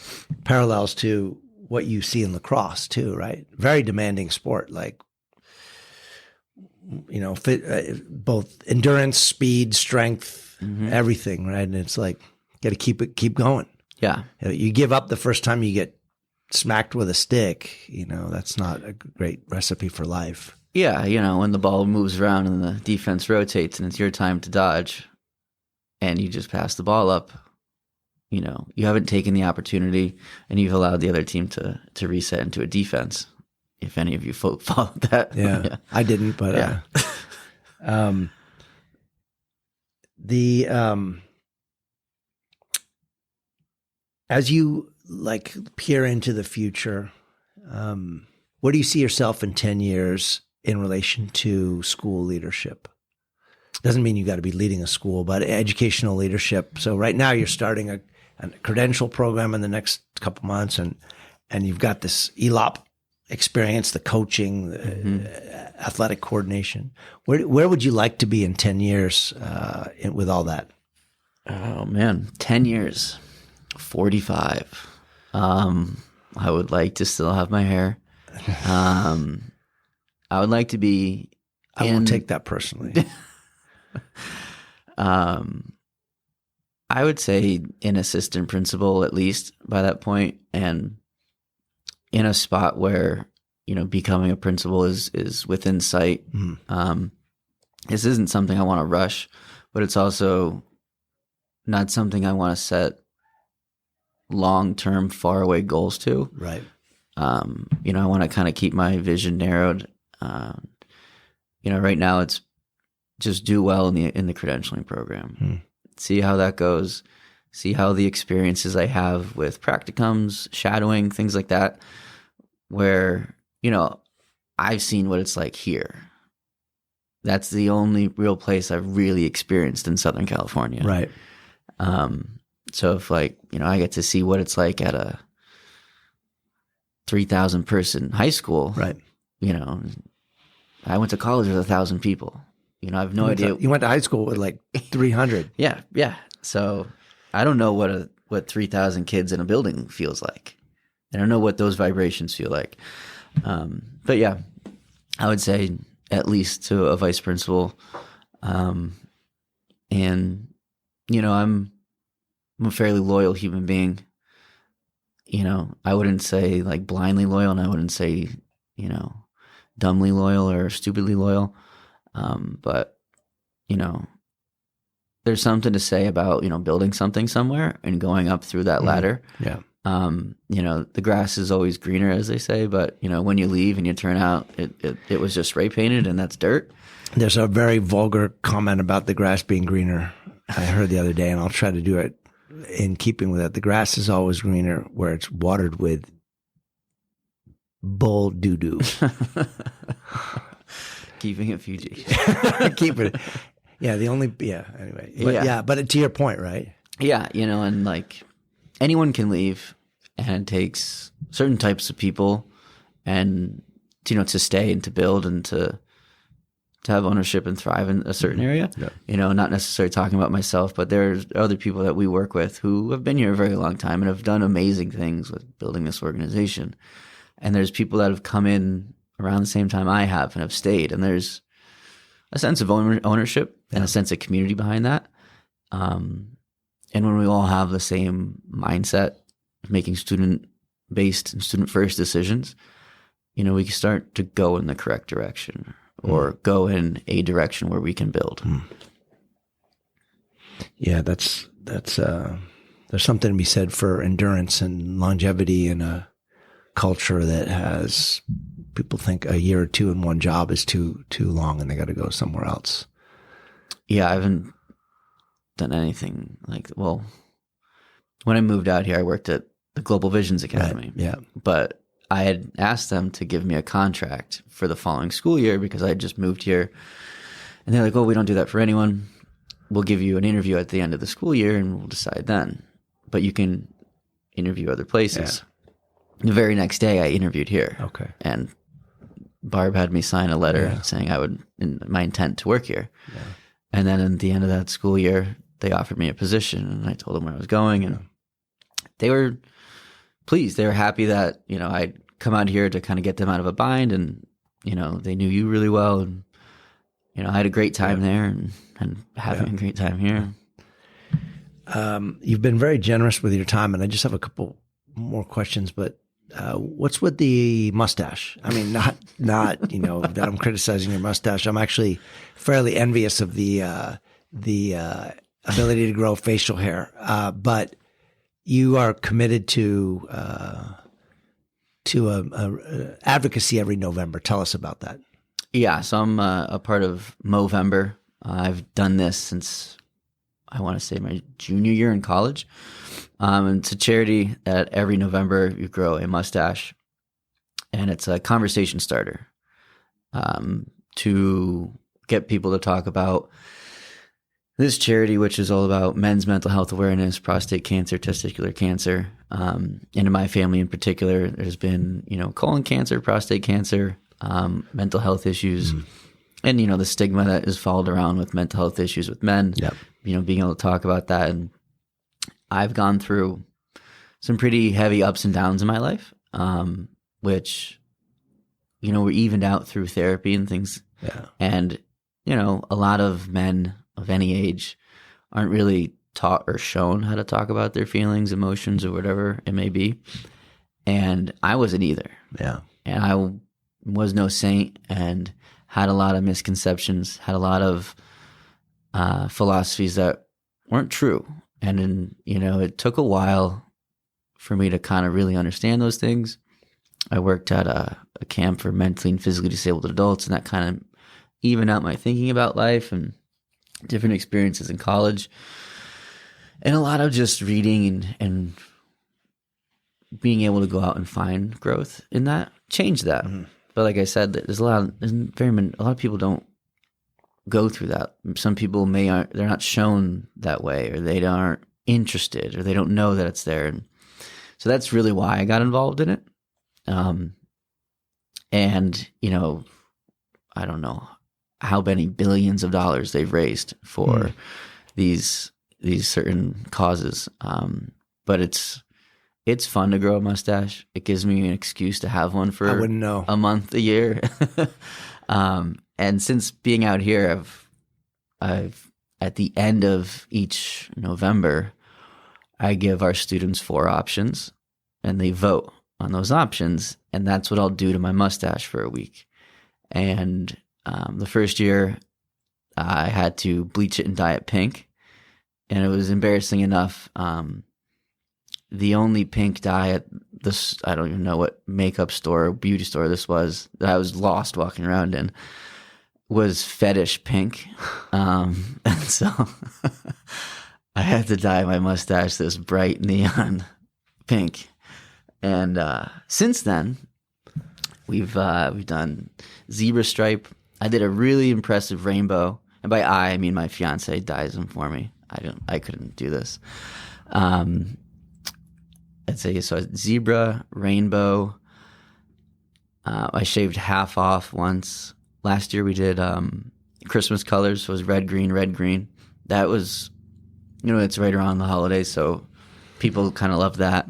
parallels to what you see in lacrosse too, right? Very demanding sport, like, both endurance, speed, strength, everything, right? And it's like, got to keep going. Yeah. You give up the first time you get smacked with a stick, that's not a great recipe for life. Yeah, when the ball moves around and the defense rotates and it's your time to dodge and you just pass the ball up, you haven't taken the opportunity and you've allowed the other team to reset into a defense. If any of you followed that. Yeah. I didn't, but yeah. As you peer into the future, Where do you see yourself in 10 years in relation to school leadership? Doesn't mean you got to be leading a school, but educational leadership. So right now you're starting a credential program in the next couple months, and you've got this ELOP experience, the coaching, the athletic coordination. Where would you like to be in 10 years with all that? Oh man, 10 years, 45. I would like to still have my hair. I would like to be. I won't take that personally. I would say an assistant principal at least by that point, and in a spot where, becoming a principal is within sight. This isn't something I want to rush, but it's also not something I want to set long-term, faraway goals to. Right. I want to kind of keep my vision narrowed. Right now it's just do well in the credentialing program. See how that goes. See how the experiences I have with practicums, shadowing, things like that, where, I've seen what it's like here. That's the only real place I've really experienced in Southern California. Right. So if I get to see what it's like at a 3,000 person high school, right. I went to college with 1,000 people. I have no idea. You went to high school with like 300. Yeah. So I don't know what 3,000 kids in a building feels like. I don't know what those vibrations feel like. But yeah, I would say at least to a vice principal. And, I'm a fairly loyal human being. I wouldn't say like blindly loyal, and I wouldn't say, dumbly loyal or stupidly loyal. But, there's something to say about, building something somewhere and going up through that ladder. Yeah. The grass is always greener, as they say, but, when you leave and you turn out, it was just spray painted and that's dirt. There's a very vulgar comment about the grass being greener I heard the other day, and I'll try to do it in keeping with it. The grass is always greener where it's watered with bull doo-doo. Keeping it PG. Keep it. Yeah, anyway. But yeah, but to your point, right? Yeah, and like anyone can leave, and it takes certain types of people and, to stay and to build and to have ownership and thrive in a certain area. Yeah. Not necessarily talking about myself, but there's other people that we work with who have been here a very long time and have done amazing things with building this organization. And there's people that have come in around the same time I have and have stayed. And there's a sense of ownership and a sense of community behind that. And when we all have the same mindset, making student-based and student-first decisions, we can start to go in the correct direction or go in a direction where we can build. Yeah, there's something to be said for endurance and longevity in a culture that has people think a year or two in one job is too long and they got to go somewhere else. Yeah, I haven't done anything when I moved out here, I worked at the Global Visions Academy. Right. Yeah. But I had asked them to give me a contract for the following school year because I had just moved here. And they're like, oh, we don't do that for anyone. We'll give you an interview at the end of the school year and we'll decide then. But you can interview other places. Yeah. The very next day I interviewed here. Okay. And Barb had me sign a letter saying my intent to work here. Yeah. And then at the end of that school year, they offered me a position and I told them where I was going and they were pleased. They were happy that, I'd come out here to kind of get them out of a bind and, they knew you really well. And, I had a great time there and having a great time here. You've been very generous with your time and I just have a couple more questions, but what's with the mustache? I mean, not that I'm criticizing your mustache. I'm actually fairly envious of the ability to grow facial hair. But you are committed to advocacy every November. Tell us about that. Yeah, so I'm a part of Movember. I've done this since I want to say my junior year in college. It's a charity that every November you grow a mustache. and it's a conversation starter to get people to talk about this charity, which is all about men's mental health awareness, prostate cancer, testicular cancer. And in my family in particular, there's been, colon cancer, prostate cancer, mental health issues, and, the stigma that is followed around with mental health issues with men, being able to talk about that. And I've gone through some pretty heavy ups and downs in my life, which, were evened out through therapy and things. Yeah. And, a lot of men of any age aren't really taught or shown how to talk about their feelings, emotions, or whatever it may be. And I wasn't either. Yeah. And I was no saint and had a lot of misconceptions, had a lot of philosophies that weren't true. And it took a while for me to kind of really understand those things. I worked at a camp for mentally and physically disabled adults, and that kind of evened out my thinking about life and different experiences in college, and a lot of just reading and being able to go out and find growth in that changed that. But like I said, there's a lot of people don't go through that. Some people they're not shown that way, or they aren't interested, or they don't know that it's there. And so that's really why I got involved in it. And I don't know how many billions of dollars they've raised for these certain causes. But it's fun to grow a mustache. It gives me an excuse to have one for I wouldn't know. a month a year. And since being out here, I've at the end of each November, I give our students 4 options, and they vote on those options, and that's what I'll do to my mustache for a week. And the first year, I had to bleach it and dye it pink, and it was embarrassing enough. The only pink dye at this, I don't even know what makeup store or beauty store this was, that I was lost walking around in, was fetish pink. And so I had to dye my mustache this bright neon pink. And since then, we've done zebra stripe. I did a really impressive rainbow, and by I mean my fiance dyes them for me. I couldn't do this. I'd say so. Zebra, rainbow. I shaved half off once. Last year we did Christmas colors. So it was red, green. That was, it's right around the holidays, so people kind of love that.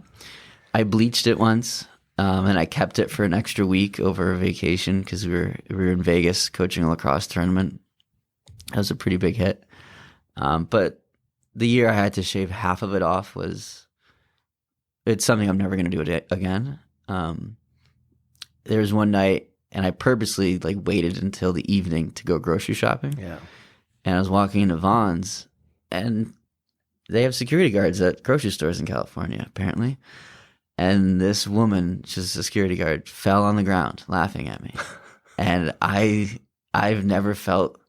I bleached it once, and I kept it for an extra week over a vacation because we were in Vegas coaching a lacrosse tournament. That was a pretty big hit. But the year I had to shave half of it off it's something I'm never going to do it again. There was one night, and I purposely waited until the evening to go grocery shopping. Yeah. And I was walking into Vons, and they have security guards at grocery stores in California, apparently. And this woman, she's a security guard, fell on the ground laughing at me. And I've never felt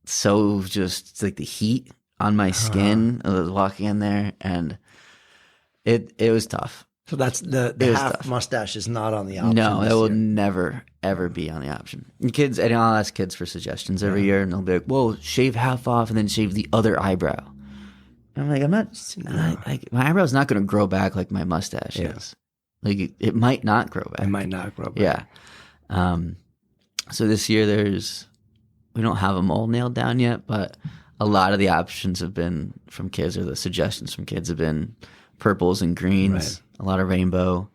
so just the heat on my skin. I was walking in there, and it was tough. So that's the half tough. Mustache is not on the option. No, it will never, ever be on the option. And I'll ask kids for suggestions every year, and they'll be like, well, shave half off and then shave the other eyebrow. And I'm like, my eyebrow's not going to grow back like my mustache is. It might not grow back. It might not grow back. Yeah. So this year we don't have them all nailed down yet, but a lot of the options have been from kids, or the suggestions from kids have been purples and greens, right. A lot of rainbow.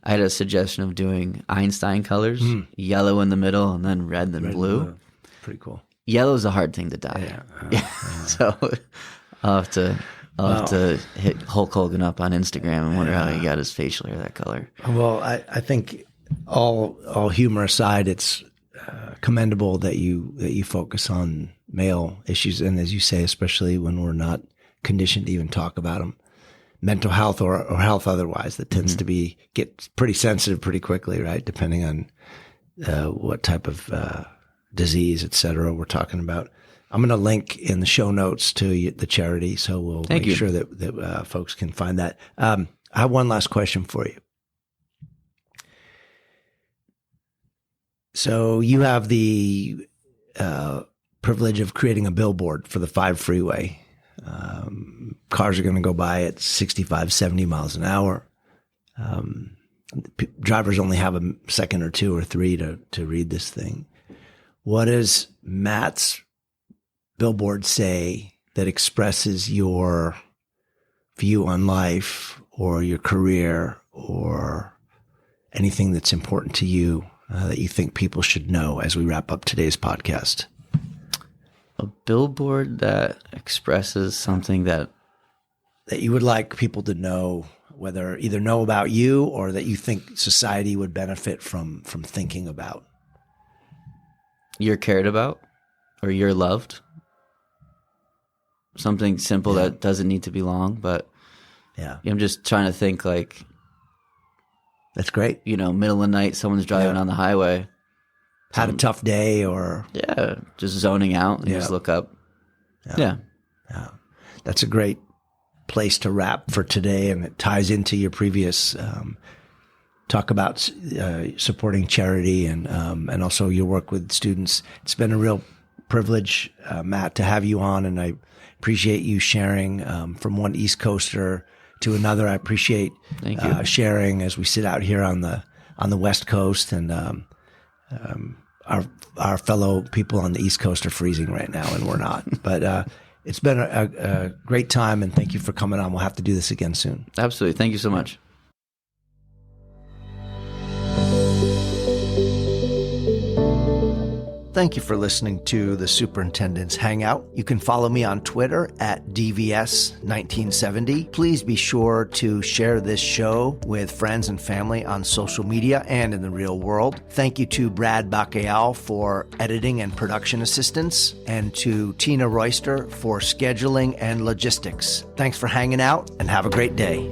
I had a suggestion of doing Einstein colors, yellow in the middle and then red and blue. Pretty cool. Yellow's a hard thing to dye. Yeah. So I'll have to hit Hulk Hogan up on Instagram and wonder how he got his facial hair that color. Well, I think all humor aside, it's commendable that you focus on male issues, and as you say, especially when we're not conditioned to even talk about them, mental health or health otherwise, that tends to get pretty sensitive pretty quickly, right? Depending on what type of disease, et cetera, we're talking about. I'm going to link in the show notes to the charity, so we'll make sure that folks can find that. I have one last question for you. So you have the privilege of creating a billboard for the 5 freeway. Cars are going to go by at 65, 70 miles an hour. Drivers only have a second or 2 or 3 to read this thing. What does Matt's billboard say that expresses your view on life or your career or anything that's important to you that you think people should know as we wrap up today's podcast? A billboard that expresses something that you would like people to know, whether either know about you or that you think society would benefit from thinking about. you're cared about or you're loved. Something simple that doesn't need to be long, but I'm just trying to think like, that's great. Middle of the night, someone's driving on the highway. Had a tough day or... just zoning out and just look up. Yeah. That's a great place to wrap for today, and it ties into your previous talk about supporting charity and also your work with students. It's been a real privilege, Matt, to have you on, and I appreciate you sharing from one East Coaster to another. I appreciate sharing as we sit out here on the West Coast, and our fellow people on the East Coast are freezing right now, and we're not. But it's been a great time, and thank you for coming on. We'll have to do this again soon. Absolutely. Thank you so much. Thank you for listening to the Superintendent's Hangout. You can follow me on Twitter at DVS1970. Please be sure to share this show with friends and family on social media and in the real world. Thank you to Brad Bacayal for editing and production assistance, and to Tina Royster for scheduling and logistics. Thanks for hanging out, and have a great day.